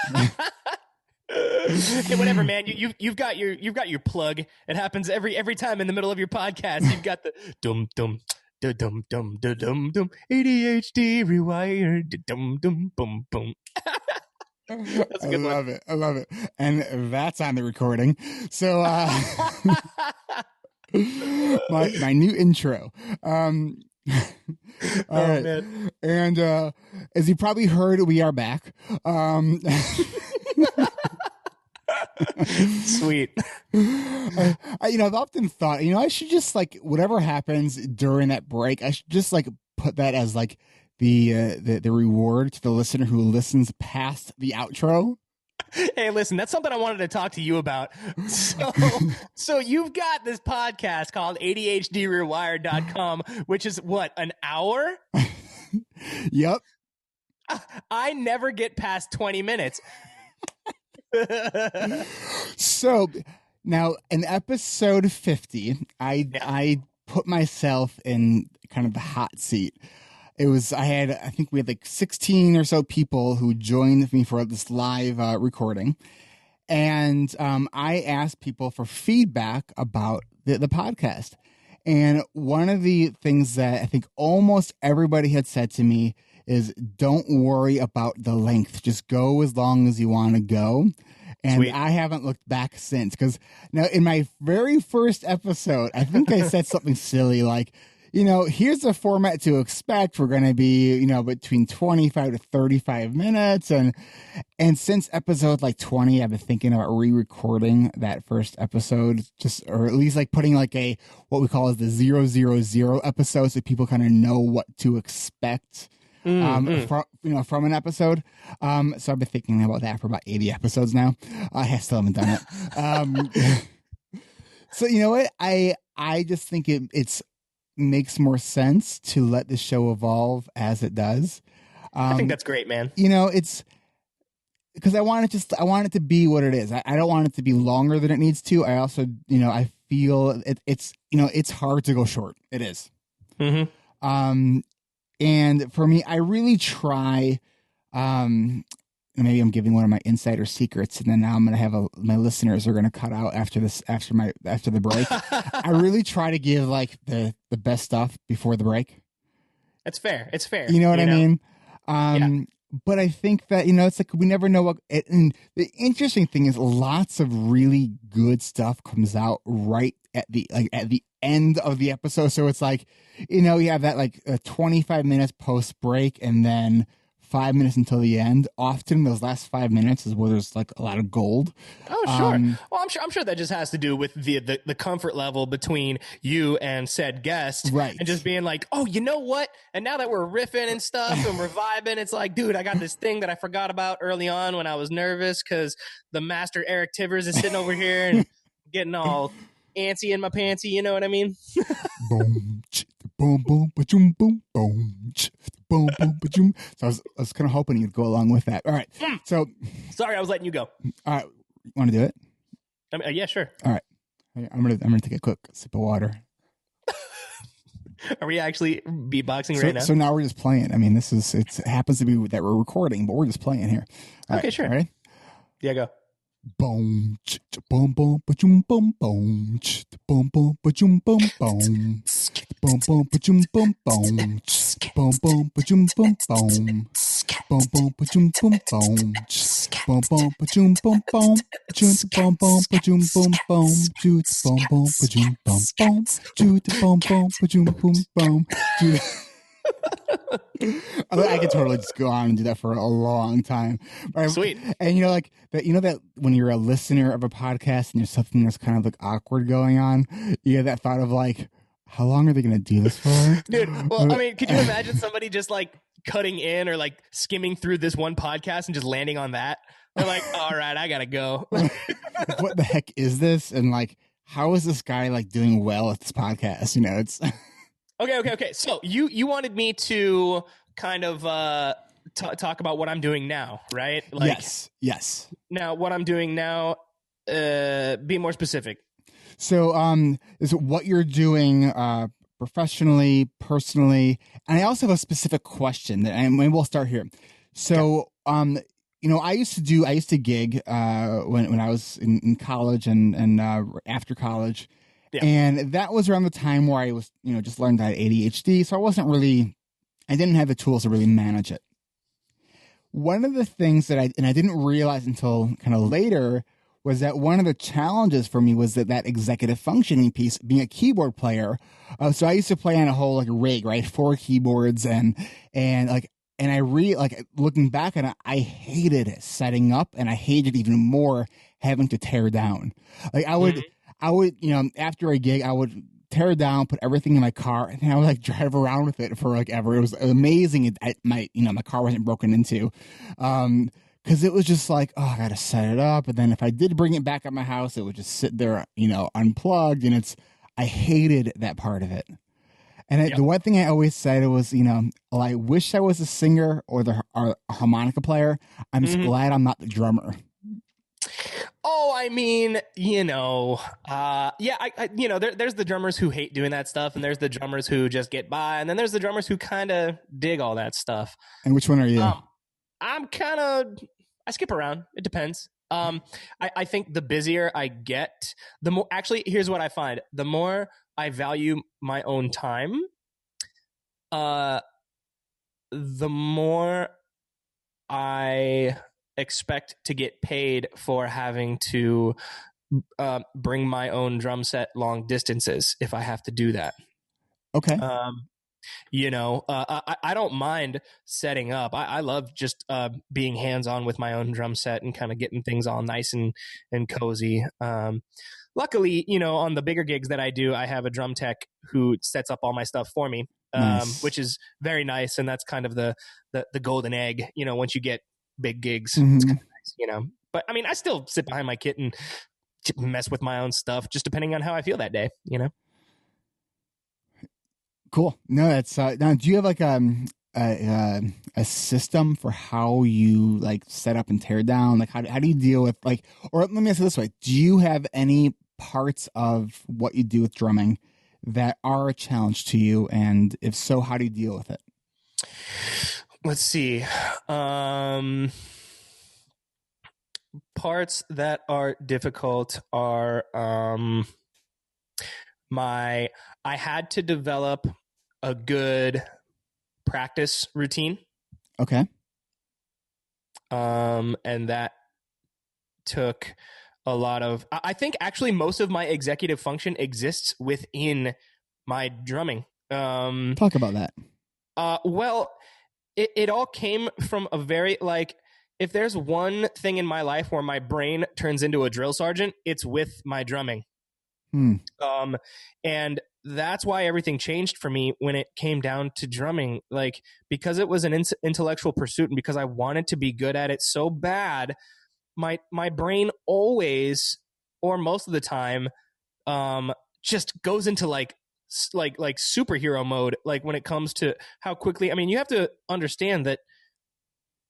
hey, whatever, man. You've got your plug. It happens every time in the middle of your podcast. You've got the dum dum da dum dum da dum dum ADHD rewired dum dum boom boom. That's a good I love it, and that's on the recording. So my new intro. All right. Man. And as you probably heard, we are back. Sweet. I've often thought, I should just like whatever happens during that break, I should just like put that as like the reward to the listener who listens past the outro. Hey, listen, that's something I wanted to talk to you about. So you've got this podcast called ADHDrewired.com, which is what, an hour? Yep. I never get past 20 minutes. So now in episode 50, I put myself in kind of the hot seat. I think we had like 16 or so people who joined me for this live recording. And I asked people for feedback about the podcast. And one of the things that I think almost everybody had said to me is don't worry about the length. Just go as long as you want to go. And Sweet. I haven't looked back since. Because now in my very first episode, I think I said something silly like, here's the format to expect. We're going to be, between 25 to 35 minutes. And since episode like 20, I've been thinking about re-recording that first episode, or at least like putting like what we call as the 000 episode, so people kind of know what to expect from an episode. So I've been thinking about that for about 80 episodes now. I still haven't done it. So you know what? I just think it's makes more sense to let the show evolve as it does. I think that's great, man. It's because I want it to be what it is. I don't want it to be longer than it needs to. I also, I feel it's hard to go short. It is. Mm-hmm. And for me, I really try, maybe I'm giving one of my insider secrets, and then now I'm going to have my listeners are going to cut out after the break. I really try to give like the best stuff before the break. It's fair. It's fair. You know what I mean? Yeah. But I think that, it's like we never know and the interesting thing is lots of really good stuff comes out right at the end of the episode. So it's like, you have that like 25 minutes post break and then 5 minutes until the end. Often those last 5 minutes is where there's like a lot of gold. Oh, sure. Well, I'm sure that just has to do with the comfort level between you and said guest, right? And just being like, oh, you know what? And now that we're riffing and stuff and we're vibing, it's like, dude, I got this thing that I forgot about early on when I was nervous because the master Eric Tivers is sitting over here and getting all antsy in my pantsy. You know what I mean? Boom, boom, boom, boom, boom, boom, boom, boom, ba-doom. So I was kind of hoping you'd go along with that. All right. So, sorry, I was letting you go. All right. Want to do it? Yeah, sure. All right. I'm gonna take a quick sip of water. Are we actually beatboxing right now? So now we're just playing. I mean, it happens to be that we're recording, but we're just playing here. All okay, right. sure. All right. Yeah, go. Boom, boom, boom, ba-doom, boom, boom, boom, boom, ba-doom, boom, boom, boom, boom, ba-doom, boom, boom, boom, boom, ba-doom, boom, boom, boom, boom, ba-doom, boom, boom, boom, boom, ba-doom, boom, boom, shoot, boom, boom, ba-doom, boom, boom, shoot, boom, boom, ba-doom, boom, boom, shoot, boom, boom, ba-doom, boom, boom, shoot. I could totally just go on and do that for a long time. Sweet. And like that, that when you're a listener of a podcast and there's something that's kind of like awkward going on, you have that thought of like, how long are they going to do this for? Dude, well, I mean, could you imagine somebody just like cutting in or like skimming through this one podcast and just landing on that? They're like, all right, I got to go. What the heck is this? And like, how is this guy like doing well at this podcast? It's... Okay. So you wanted me to kind of talk about what I'm doing now, right? Like, yes. Now, what I'm doing now, be more specific. So, is it what you're doing professionally, personally? And I also have a specific question, and maybe we'll start here. So, I used to gig when I was in college and after college. Yeah. And that was around the time where I was, just learned I had ADHD. So I didn't have the tools to really manage it. One of the things that I didn't realize until kind of later was that one of the challenges for me was that executive functioning piece, being a keyboard player. So I used to play on a whole like rig, right? 4 keyboards and I really like looking back on it, I hated it setting up and I hated even more having to tear down. Like I would, after a gig, I would tear it down, put everything in my car, and then I would like drive around with it for like ever. It was amazing. My car wasn't broken into, because it was just like, oh, I gotta set it up, and then if I did bring it back at my house, it would just sit there, unplugged, and I hated that part of it. And the one thing I always said was, I wish I was a singer or a harmonica player. I'm just glad I'm not the drummer. Oh, I mean, there's the drummers who hate doing that stuff, and there's the drummers who just get by, and then there's the drummers who kind of dig all that stuff. And which one are you? I skip around. It depends. I think the busier I get, the more, actually, here's what I find. The more I value my own time, the more I expect to get paid for having to bring my own drum set long distances if I have to do that. Okay. I don't mind setting up. I love just being hands-on with my own drum set and kind of getting things all nice and cozy. Luckily, on the bigger gigs that I do, I have a drum tech who sets up all my stuff for me, nice. Which is very nice. And that's kind of the golden egg, once you get big gigs, it's kind of nice, But I mean, I still sit behind my kit and mess with my own stuff, just depending on how I feel that day, Cool. No, that's now. Do you have like a system for how you like set up and tear down? Like how do you deal with like? Or let me ask it this way: do you have any parts of what you do with drumming that are a challenge to you? And if so, how do you deal with it? Let's see. Parts that are difficult are I had to develop a good practice routine. Okay. And that took a lot of, I think actually most of my executive function exists within my drumming. Talk about that. Well, it all came from a very if there's one thing in my life where my brain turns into a drill sergeant, it's with my drumming. And that's why everything changed for me when it came down to drumming, because it was an intellectual pursuit and because I wanted to be good at it so bad, my brain always, or most of the time, just goes into like superhero mode, like when it comes to how quickly. I mean, you have to understand that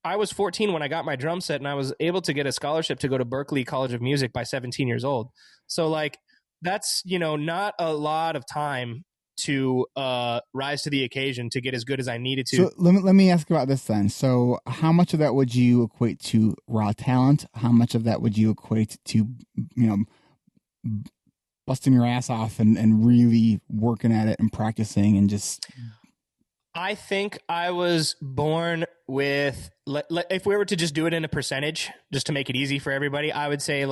I was 14 when I got my drum set, and I was able to get a scholarship to go to Berklee College of Music by 17 years old. So like that's, not a lot of time to rise to the occasion to get as good as I needed to. So let me ask about this then. So how much of that would you equate to raw talent? How much of that would you equate to, busting your ass off and really working at it and practicing and just... I think I was born with, if we were to just do it in a percentage, just to make it easy for everybody, I would say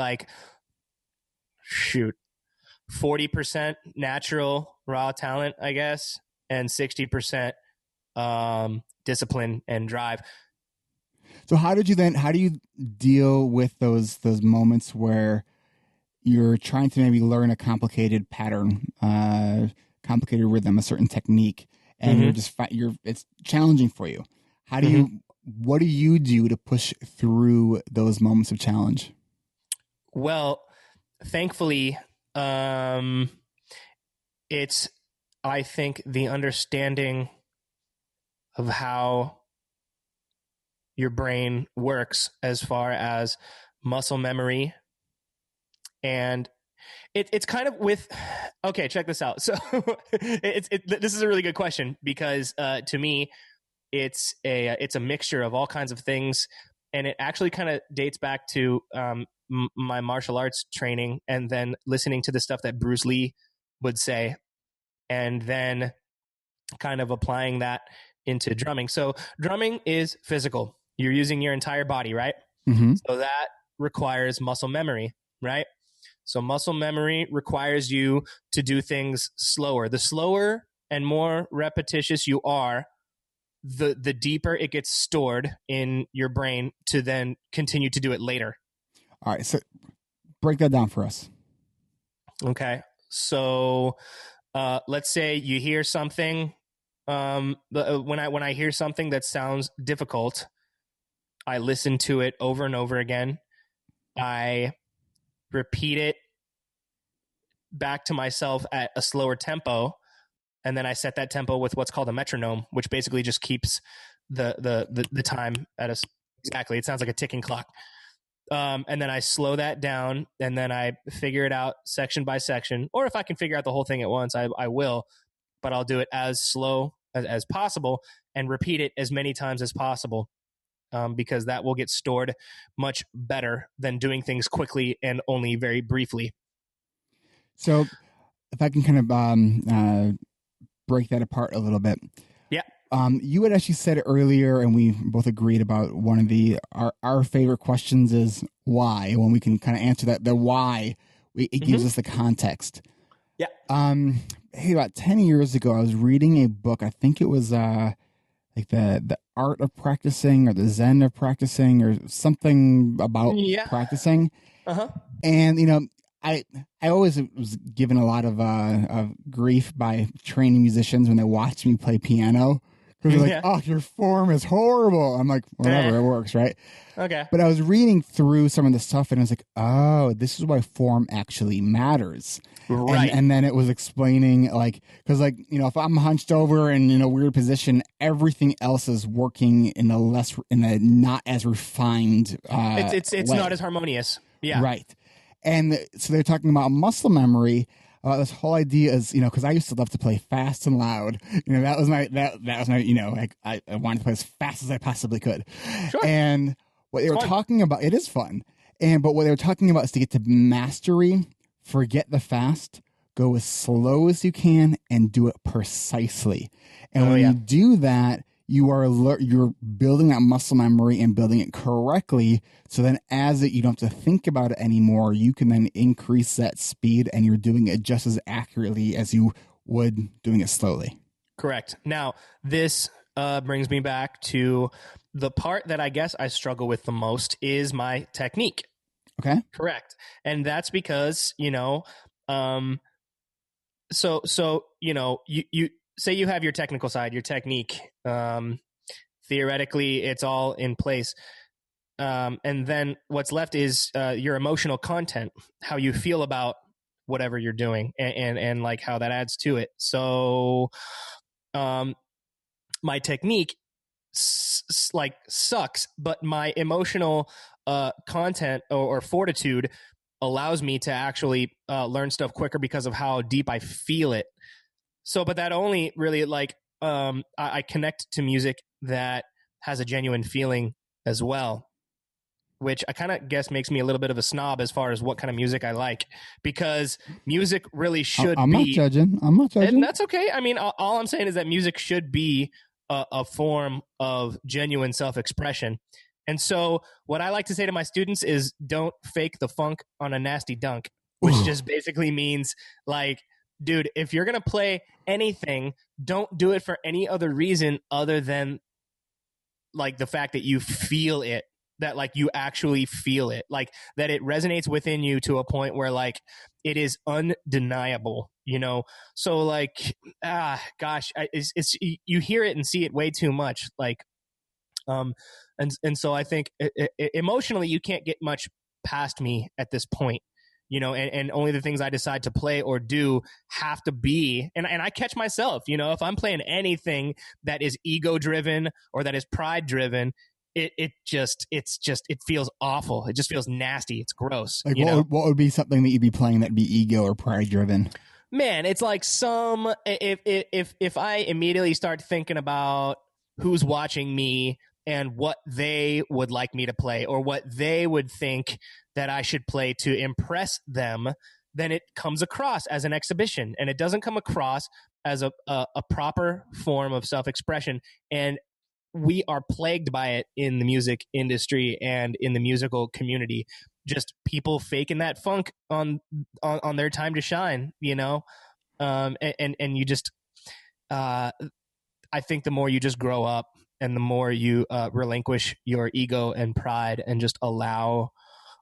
40% natural raw talent, I guess, and 60% discipline and drive. So how do you deal with those moments where you're trying to maybe learn a complicated pattern, complicated rhythm, a certain technique, and it's challenging for you? What do you do to push through those moments of challenge? Well, thankfully, it's, I think, the understanding of how your brain works as far as muscle memory. And it's kind of with, okay, check this out. So this is a really good question because to me, it's a mixture of all kinds of things. And it actually kind of dates back to my martial arts training, and then listening to the stuff that Bruce Lee would say, and then kind of applying that into drumming. So drumming is physical. You're using your entire body, right? Mm-hmm. So that requires muscle memory, right? So muscle memory requires you to do things slower. The slower and more repetitious you are, the deeper it gets stored in your brain to then continue to do it later. All right, so break that down for us. Okay, so let's say you hear something. When I hear something that sounds difficult, I listen to it over and over again. I repeat it back to myself at a slower tempo, and then I set that tempo with what's called a metronome, which basically just keeps the time at exactly. It sounds like a ticking clock. And then I slow that down, and then I figure it out section by section. Or if I can figure out the whole thing at once, I will. But I'll do it as slow as possible and repeat it as many times as possible, because that will get stored much better than doing things quickly and only very briefly. So if I can kind of break that apart a little bit. Yeah. You had actually said it earlier, and we both agreed about one of our favorite questions is why. When we can kind of answer that, the why, it gives us the context. Yeah. Hey, about 10 years ago, I was reading a book. I think it was like the art of practicing, or the Zen of practicing, or something about practicing. Uh-huh. And I always was given a lot of grief by training musicians when they watched me play piano, because they're like, "Oh, your form is horrible." I'm like, "Whatever, it works, right?" Okay. But I was reading through some of the stuff, and I was like, "Oh, this is why form actually matters." Right. And then it was explaining, because if I'm hunched over and in a weird position, everything else is working in a not as refined. It's way. not as harmonious. Yeah. Right. And so they're talking about muscle memory. This whole idea is, because I used to love to play fast and loud. That was my, I wanted to play as fast as I possibly could. Sure. And what they were talking about, it is fun. But what they were talking about is to get to mastery, forget the fast, go as slow as you can, and do it precisely. And when you do that, you're building that muscle memory and building it correctly. So then you don't have to think about it anymore. You can then increase that speed, and you're doing it just as accurately as you would doing it slowly. Correct. Now, this brings me back to the part that I guess I struggle with the most is my technique. Okay. Correct. And that's because, you say you have your technical side, your technique. Theoretically, it's all in place. And then what's left is your emotional content, how you feel about whatever you're doing, and like how that adds to it. So my technique like sucks, but my emotional content or fortitude allows me to actually learn stuff quicker because of how deep I feel it. So, but that only really like I connect to music that has a genuine feeling as well, which I kind of guess makes me a little bit of a snob as far as what kind of music I like, because music really should I'm be. not judging. I'm not judging. And that's okay. I mean, all I'm saying is that music should be a form of genuine self-expression. And so what I like to say to my students is don't fake the funk on a nasty dunk, which just basically means like, dude, if you're going to play anything, don't do it for any other reason other than like the fact that you feel it, that like you actually feel it, like that it resonates within you to a point where like it is undeniable, you know? So like, gosh, it's you hear it and see it way too much. Like, and so I think emotionally you can't get much past me at this point, you know, and only the things I decide to play or do have to be, and I catch myself, you know, if I'm playing anything that is ego driven or that is pride driven, it feels awful. It just feels nasty. It's gross. Like what would be something that you'd be playing that'd be ego or pride driven? Man, it's like if I immediately start thinking about who's watching me and what they would like me to play or what they would think that I should play to impress them, then it comes across as an exhibition, and it doesn't come across as a proper form of self-expression. And we are plagued by it in the music industry and in the musical community. Just people faking that funk on their time to shine, you know? And you just, I think the more you just grow up and the more you relinquish your ego and pride and just allow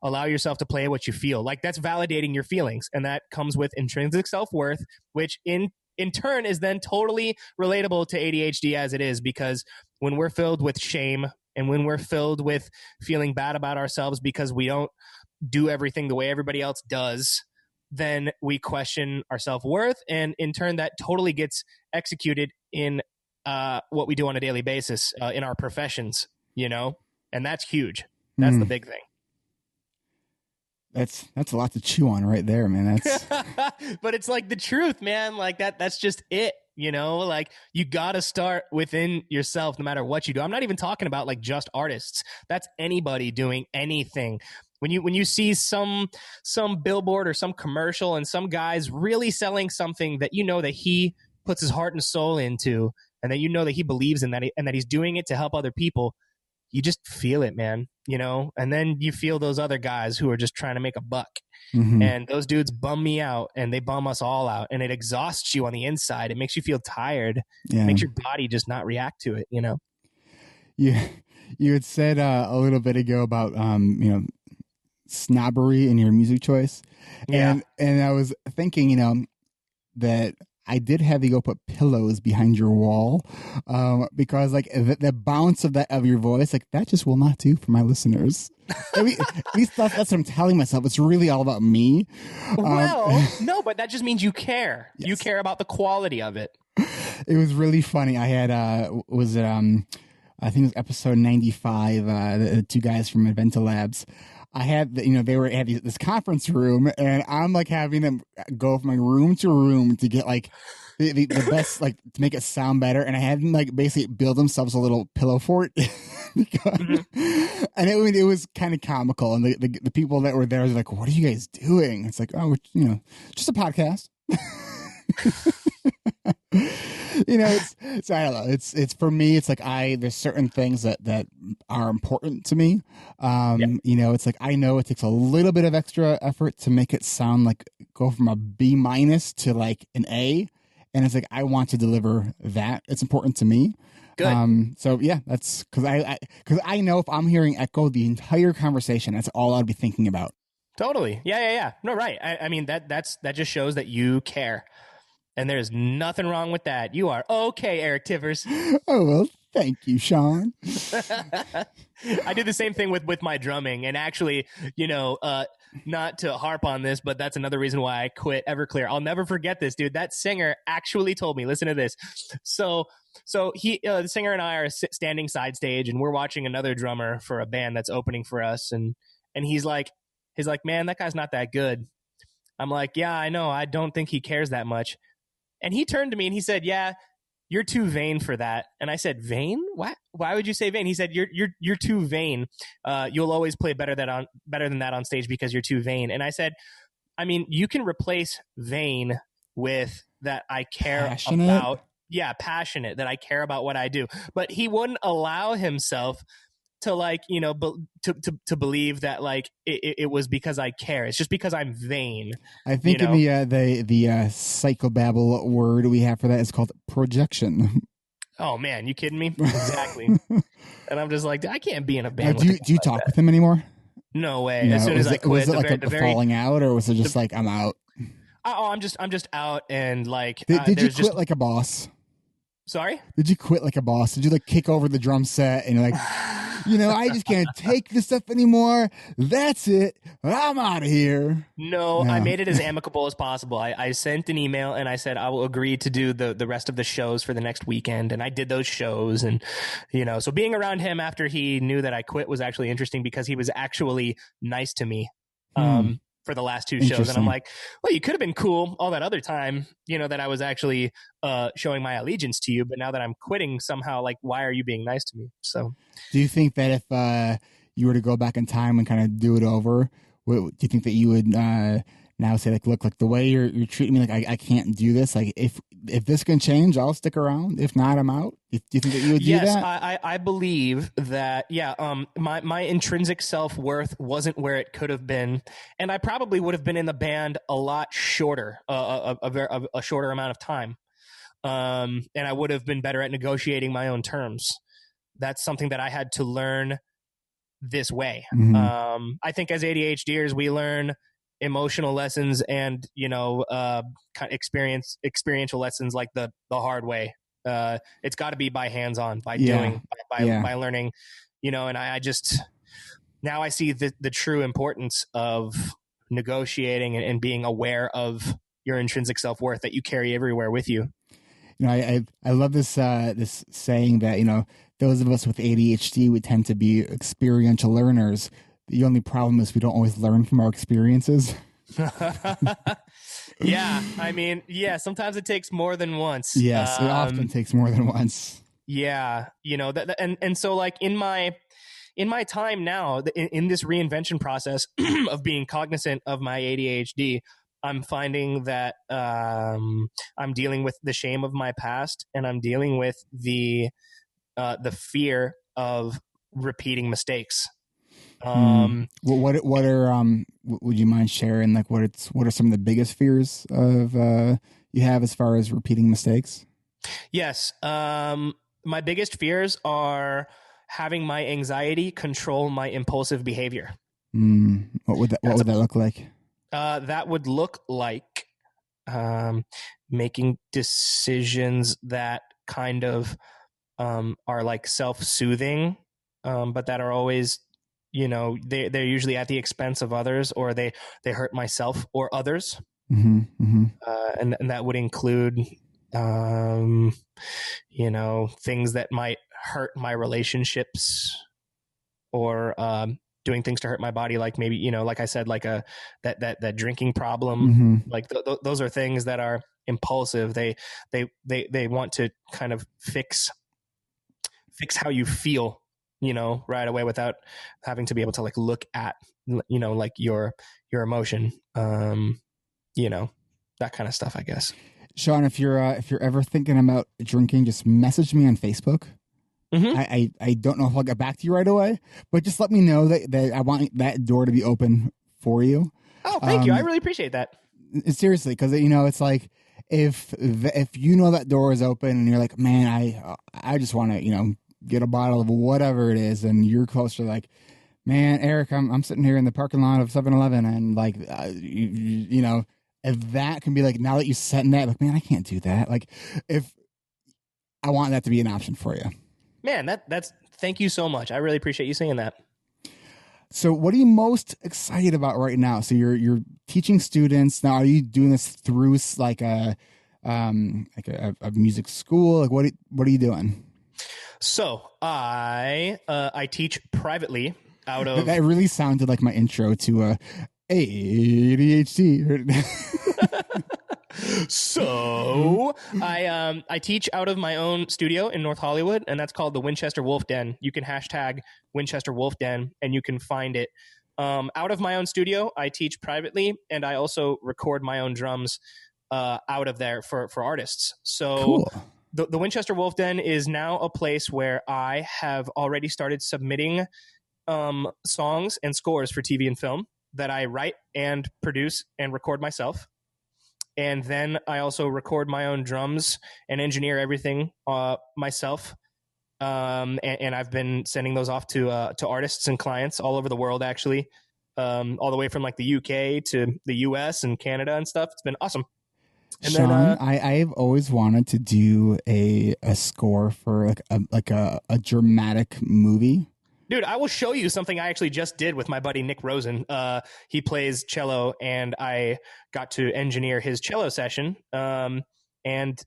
yourself to play what you feel, like that's validating your feelings. And that comes with intrinsic self-worth, which in turn is then totally relatable to ADHD as it is, because when we're filled with shame and when we're filled with feeling bad about ourselves because we don't do everything the way everybody else does, then we question our self-worth. And in turn, that totally gets executed in what we do on a daily basis in our professions, you know, and that's huge. That's the big thing. That's a lot to chew on right there, man. That's but it's like the truth, man. Like that's just it, you know, like you got to start within yourself no matter what you do. I'm not even talking about like just artists. That's anybody doing anything. When you see some billboard or some commercial and some guy's really selling something that you know that he puts his heart and soul into, and that you know that he believes in that, and that he's doing it to help other people, you just feel it, man, you know? And then you feel those other guys who are just trying to make a buck. Mm-hmm. And those dudes bum me out, and they bum us all out, and it exhausts you on the inside. It makes you feel tired. Yeah. It makes your body just not react to it, you know? Yeah. You had said a little bit ago about, you know, snobbery in your music choice. Yeah. And I was thinking, you know, that I did have you go put pillows behind your wall, because like the bounce of your voice, like that just will not do for my listeners. At least that's what I'm telling myself. It's really all about me. Well, no, but that just means you care. Yes. You care about the quality of it. It was really funny. I had I think it was episode 95. The two guys from Inventa Labs. I had, you know, they had this conference room, and I'm like having them go from like room to room to get like the best, like to make it sound better. And I had them like basically build themselves a little pillow fort, and it was kind of comical. And the people that were there were like, "What are you guys doing?" It's like, "Oh, you know, just a podcast." You know, it's I don't know. It's for me. It's like there's certain things that are important to me. You know, it's like I know it takes a little bit of extra effort to make it sound like go from a B- to like an A, and it's like I want to deliver that. It's important to me. Good. So yeah, that's because I know if I'm hearing echo the entire conversation, that's all I'd be thinking about. Totally. Yeah. No, right. I mean that just shows that you care. And there's nothing wrong with that. You are okay, Eric Tivers. Oh, well, thank you, Sean. I do the same thing with my drumming. And actually, you know, not to harp on this, but that's another reason why I quit Everclear. I'll never forget this, dude. That singer actually told me, listen to this. So he, the singer and I are standing side stage, and we're watching another drummer for a band that's opening for us. And he's like, man, that guy's not that good. I'm like, yeah, I know. I don't think he cares that much. And he turned to me and he said, yeah, you're too vain for that. And I said, vain? What? Why would you say vain? He said, you're too vain. You'll always play better than that on stage because you're too vain. And I said, I mean, you can replace vain with that I care about. Yeah, passionate, that I care about what I do. But he wouldn't allow himself to, like, you know, to believe that, like, it was because I care. It's just because I'm vain. I think in the psychobabble word we have for that is called projection. Oh man, you kidding me? Exactly. And I'm just like, I can't be in a band. Do you talk with him anymore? No way. No. As soon as I quit, was it like a falling out, or was it just like I'm out? Oh, I'm just out, and like. Did you quit like a boss? Sorry? Did you quit like a boss? Did you like kick over the drum set and you're like, you know, I just can't take this stuff anymore. That's it. I'm out of here. No, I made it as amicable as possible. I sent an email and I said I will agree to do the rest of the shows for the next weekend. And I did those shows. And, you know, so being around him after he knew that I quit was actually interesting because he was actually nice to me. For the last two shows. And I'm like, well, you could have been cool all that other time, you know, that I was actually showing my allegiance to you. But now that I'm quitting somehow, like, why are you being nice to me? So do you think that if you were to go back in time and kind of do it over, do you think that you would now say, like, look, like the way you're treating me, like I can't do this. Like if this can change, I'll stick around. If not, I'm out. Do you think that you would do that? Yes, I believe that. Yeah. My intrinsic self-worth wasn't where it could have been, and I probably would have been in the band a lot shorter, a shorter amount of time. And I would have been better at negotiating my own terms. That's something that I had to learn this way. Mm-hmm. I think as ADHDers, we learn emotional lessons and, you know, experiential lessons like the hard way. It's got to be by hands-on, by doing, by learning, you know. And I just now I see the true importance of negotiating and being aware of your intrinsic self-worth that you carry everywhere with you. You know, I love this this saying that, you know, those of us with ADHD, we tend to be experiential learners. The only problem is we don't always learn from our experiences. Yeah, I mean, yeah, sometimes it takes more than once. Yes, it often takes more than once. Yeah, you know, and so like in my time now, in this reinvention process of being cognizant of my ADHD, I'm finding that I'm dealing with the shame of my past, and I'm dealing with the fear of repeating mistakes. Well, what are would you mind sharing, like, what are some of the biggest fears of you have as far as repeating mistakes? Yes. My biggest fears are having my anxiety control my impulsive behavior. What would that look like? That would look like making decisions that kind of are like self-soothing, but that are always, you know, they're usually at the expense of others, or they hurt myself or others. Mm-hmm, mm-hmm. And that would include, you know, things that might hurt my relationships, or doing things to hurt my body, like maybe, you know, like I said, like that drinking problem. Mm-hmm. Like those are things that are impulsive. They want to kind of fix how you feel, you know, right away without having to be able to like look at, you know, like your emotion, you know, that kind of stuff, I guess. Sean, if you're ever thinking about drinking, just message me on Facebook. Mm-hmm. I don't know if I'll get back to you right away, but just let me know that I want that door to be open for you. Oh, thank you. I really appreciate that. Seriously, because, you know, it's like if you know that door is open and you're like, man, I just want to, you know, get a bottle of whatever it is, and you're close to like, man, Eric, I'm sitting here in the parking lot of 7-Eleven, and like, you know, if that can be like, now that you set in that, like, man, I can't do that. Like, if I want that to be an option for you. Man, that's thank you so much. I really appreciate you saying that. So what are you most excited about right now? So you're teaching students now. Are you doing this through like a music school? Like what are you doing? So I teach privately out of. That really sounded like my intro to ADHD. So I teach out of my own studio in North Hollywood, and that's called the Winchester Wolf Den. You can hashtag Winchester Wolf Den, and you can find it. Out of my own studio, I teach privately, and I also record my own drums out of there for artists. So cool. The Winchester Wolf Den is now a place where I have already started submitting songs and scores for TV and film that I write and produce and record myself. And then I also record my own drums and engineer everything myself. And I've been sending those off to artists and clients all over the world, actually, all the way from like the UK to the US and Canada and stuff. It's been awesome. And Sean, then, I've always wanted to do a score for like a dramatic movie. Dude, I will show you something I actually just did with my buddy Nick Rosen. He plays cello, and I got to engineer his cello session. And,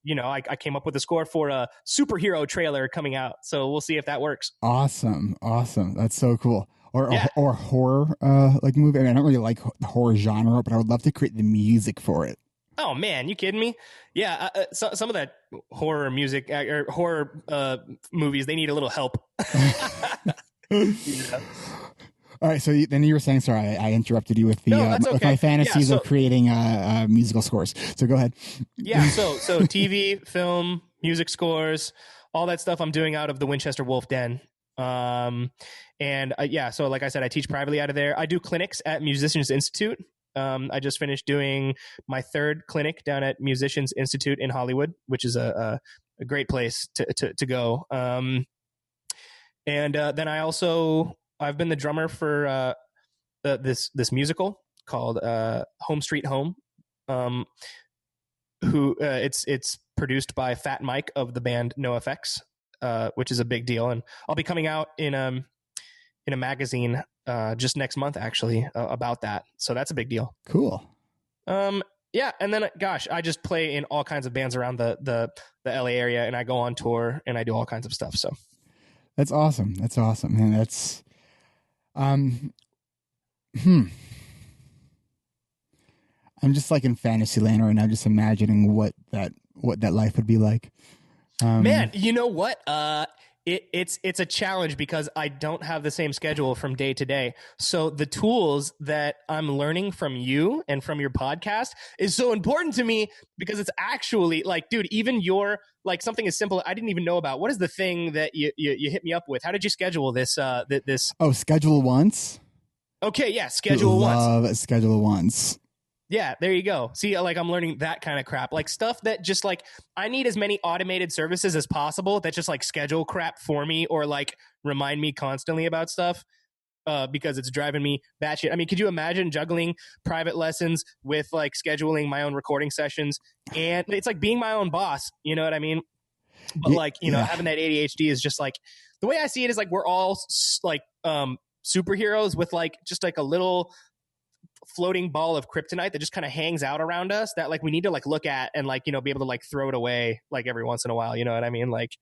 you know, I came up with a score for a superhero trailer coming out. So we'll see if that works. Awesome. That's so cool. Or Yeah. or horror like movie. I mean, I don't really like the horror genre, but I would love to create the music for it. Oh man, you kidding me? Yeah, some of that horror music or horror movies, they need a little help. Yeah. All right, so then you were saying, sorry, I interrupted you with the okay. with my fantasies Yeah, of creating musical scores. So go ahead. Yeah, so TV, film, music scores, all that stuff I'm doing out of the Winchester Wolf Den. And so like I said, I teach privately out of there. I do clinics at Musicians Institute. I just finished doing my third clinic down at Musicians Institute in Hollywood, which is a great place to go. And then I've been the drummer for this musical called Home Street Home. It's produced by Fat Mike of the band NoFX, which is a big deal, and I'll be coming out in a magazine just next month, actually, about that. So that's a big deal. Cool. Yeah, and then gosh, I just play in all kinds of bands around the LA area, and I go on tour and I do all kinds of stuff. So that's awesome. Man, that's I'm just like in fantasy land right now, just imagining what that life would be like. Man, you know what? It's a challenge because I don't have the same schedule from day to day. So the tools that I'm learning from you and from your podcast is so important to me because it's actually like, dude, even your like something as simple I didn't even know about. What is the thing that you hit me up with? How did you schedule this? This? Oh, Schedule Once. Okay, yeah, Schedule Once. Love Schedule Once. Yeah, there you go. See, like I'm learning that kind of crap, like stuff that just like I need as many automated services as possible that just like schedule crap for me or like remind me constantly about stuff because it's driving me batshit. I mean, could you imagine juggling private lessons with like scheduling my own recording sessions? And it's like being my own boss. You know what I mean? But like, you know, having that ADHD is just like the way I see it is like we're all like superheroes with like just like a little floating ball of kryptonite that just kind of hangs out around us that like we need to like look at and like, you know, be able to like throw it away like every once in a while. You know what I mean? Like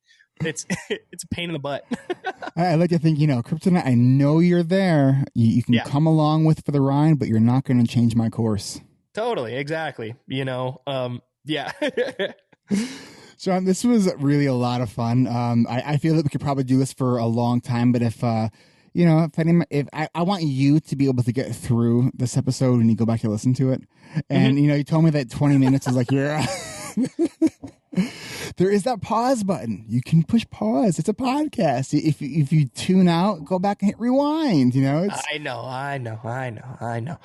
it's a pain in the butt. I like to think, you know, kryptonite, I know you're there. You can come along with for the ride, but you're not going to change my course. Totally. Exactly. You know? Yeah. Sean, this was really a lot of fun. I feel that we could probably do this for a long time, but if you know, if I want you to be able to get through this episode when you go back to listen to it. And, you know, you told me that 20 minutes is like, there is that pause button. You can push pause. It's a podcast. If you tune out, go back and hit rewind, you know. I know.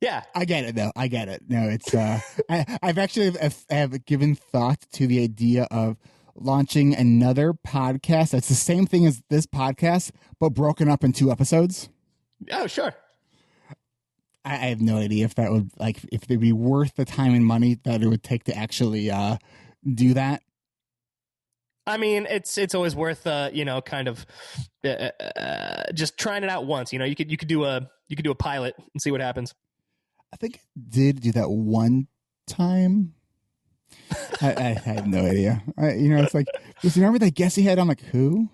Yeah. I get it, though. I get it. No, it's, I've actually have given thought to the idea of launching another podcast that's the same thing as this podcast, but broken up in 2 episodes. Oh, sure. I have no idea if that would if it'd be worth the time and money that it would take to actually do that. I mean, it's always worth kind of just trying it out once. You could do a pilot and see what happens. I think I did do that one time. I have no idea. It's like, just remember that guest he had? I'm like, who?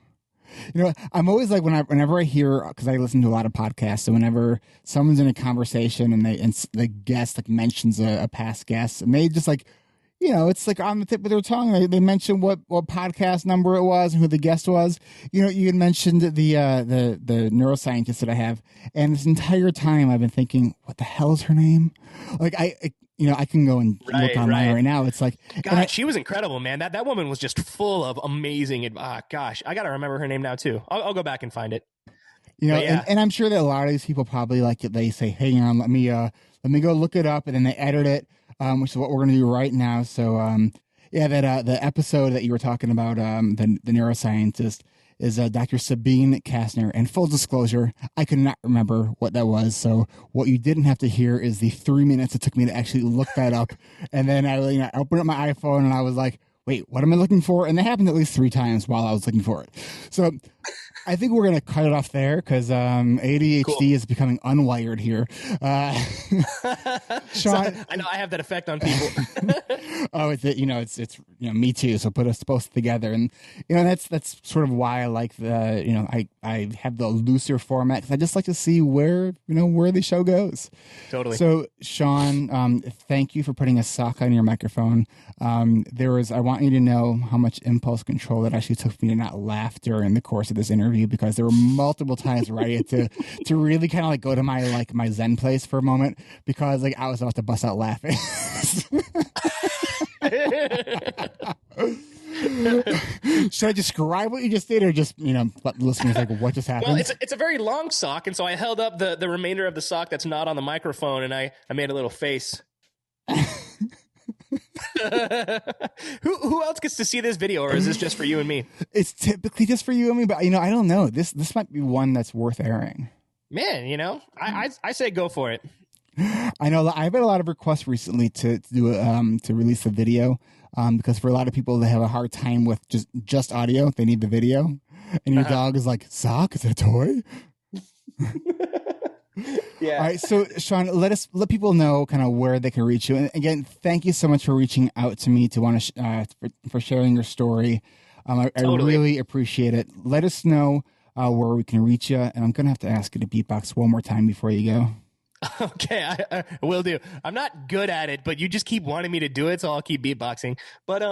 I'm always like, whenever I hear, because I listen to a lot of podcasts, so whenever someone's in a conversation and the guest like mentions a past guest, and they just like, it's like on the tip of their tongue. They mentioned what podcast number it was and who the guest was. You had mentioned the neuroscientist that I have, and this entire time I've been thinking, what the hell is her name? Like I can go and look online right now. It's like, God, she was incredible, man. That woman was just full of amazing. Gosh, I got to remember her name now too. I'll go back and find it. Yeah. and I'm sure that a lot of these people probably like it. They say, "Hey, let me go look it up," and then they edit it, which is what we're going to do right now. So, that the episode that you were talking about, the neuroscientist, is Dr. Sabine Kastner. And full disclosure, I could not remember what that was. So what you didn't have to hear is the 3 minutes it took me to actually look that up. And then I opened up my iPhone and I was like, wait, what am I looking for? And that happened at least 3 times while I was looking for it. So I think we're going to cut it off there because ADHD is becoming unwired here. Sean, I know I have that effect on people. Oh, it's me too. So put us both together, and that's sort of why I like I have the looser format because I just like to see where the show goes. Totally. So Sean, thank you for putting a sock on your microphone. I want you to know how much impulse control it actually took me to not laugh during the course of this interview, because there were multiple times where I had to really kind of like go to my Zen place for a moment because like I was about to bust out laughing. Should I describe what you just did, or just let the listeners like what just happened? Well, it's a very long sock, and so I held up the remainder of the sock that's not on the microphone, and I made a little face. Who else gets to see this video, or is this just for you and me? It's typically just for you and me, but I don't know. This might be one that's worth airing. Man, I say go for it. I know I've had a lot of requests recently to do to release a video, because for a lot of people they have a hard time with just audio. They need the video, and your dog is like, "Sock, is it a toy?" Yeah. All right. So Sean, let people know kind of where they can reach you. And again, thank you so much for reaching out to me for sharing your story. I really appreciate it. Let us know where we can reach you. And I'm going to have to ask you to beatbox one more time before you go. Okay, I will do. I'm not good at it, but you just keep wanting me to do it, so I'll keep beatboxing. But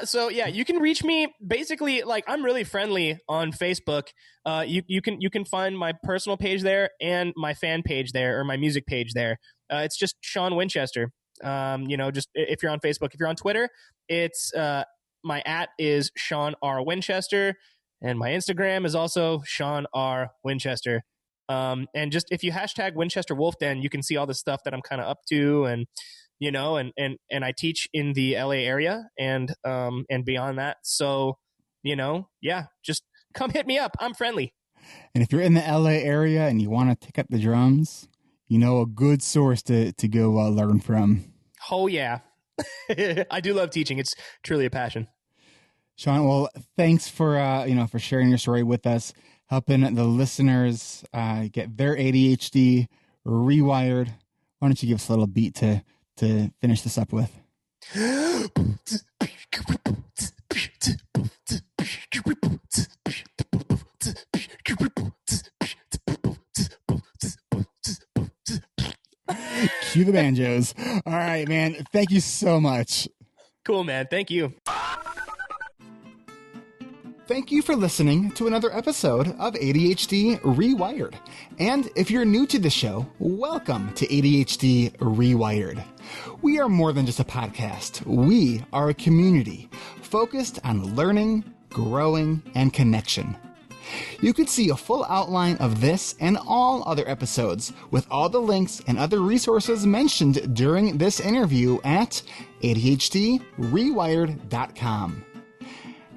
so yeah, you can reach me basically. Like, I'm really friendly on Facebook. You can find my personal page there and my fan page there, or my music page there. It's just Sean Winchester. Just if you're on Facebook. If you're on Twitter, it's my @ is Sean R Winchester, and my Instagram is also Sean R Winchester. And just if you hashtag Winchester Wolf Den, you can see all the stuff that I'm kind of up to, and and I teach in the LA area and beyond that. So, just come hit me up. I'm friendly. And if you're in the LA area and you want to pick up the drums, a good source to go learn from. Oh yeah. I do love teaching. It's truly a passion. Sean, well, thanks for for sharing your story with us, helping the listeners get their ADHD rewired. Why don't you give us a little beat to finish this up with? Cue the banjos. All right, man. Thank you so much. Cool, man. Thank you. Thank you for listening to another episode of ADHD Rewired. And if you're new to the show, welcome to ADHD Rewired. We are more than just a podcast. We are a community focused on learning, growing, and connection. You can see a full outline of this and all other episodes with all the links and other resources mentioned during this interview at ADHDrewired.com.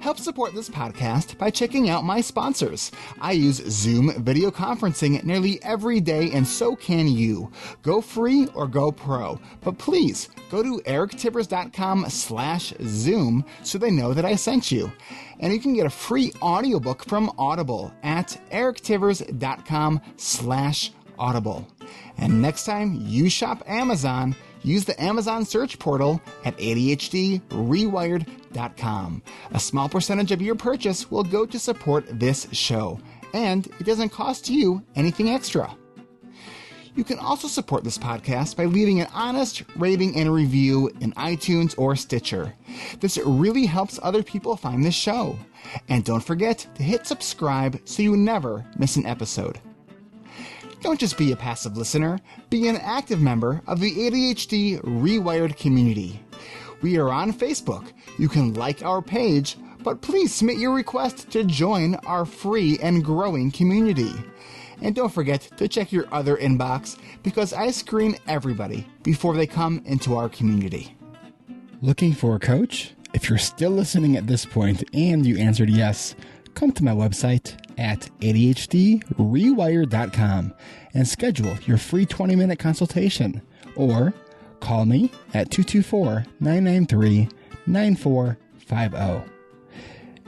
Help support this podcast by checking out my sponsors. I use Zoom video conferencing nearly every day, and so can you. Go free or go pro. But please, go to erictivers.com/Zoom so they know that I sent you. And you can get a free audiobook from Audible at erictivers.com/Audible. And next time you shop Amazon, use the Amazon search portal at ADHDrewired.com. A small percentage of your purchase will go to support this show, and it doesn't cost you anything extra. You can also support this podcast by leaving an honest rating and review in iTunes or Stitcher. This really helps other people find this show. And don't forget to hit subscribe so you never miss an episode. Don't just be a passive listener, be an active member of the ADHD Rewired community. We are on Facebook. You can like our page, but please submit your request to join our free and growing community. And don't forget to check your other inbox, because I screen everybody before they come into our community. Looking for a coach? If you're still listening at this point and you answered yes, come to my website at ADHDrewired.com and schedule your free 20-minute consultation, or call me at 224-993-9450.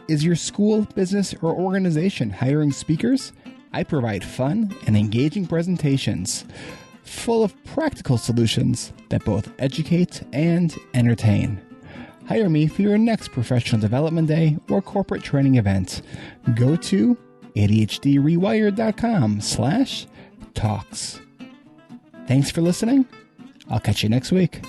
Is your school, business, or organization hiring speakers? I provide fun and engaging presentations full of practical solutions that both educate and entertain. Hire me for your next professional development day or corporate training event. Go to ADHDrewired.com/talks. Thanks for listening. I'll catch you next week.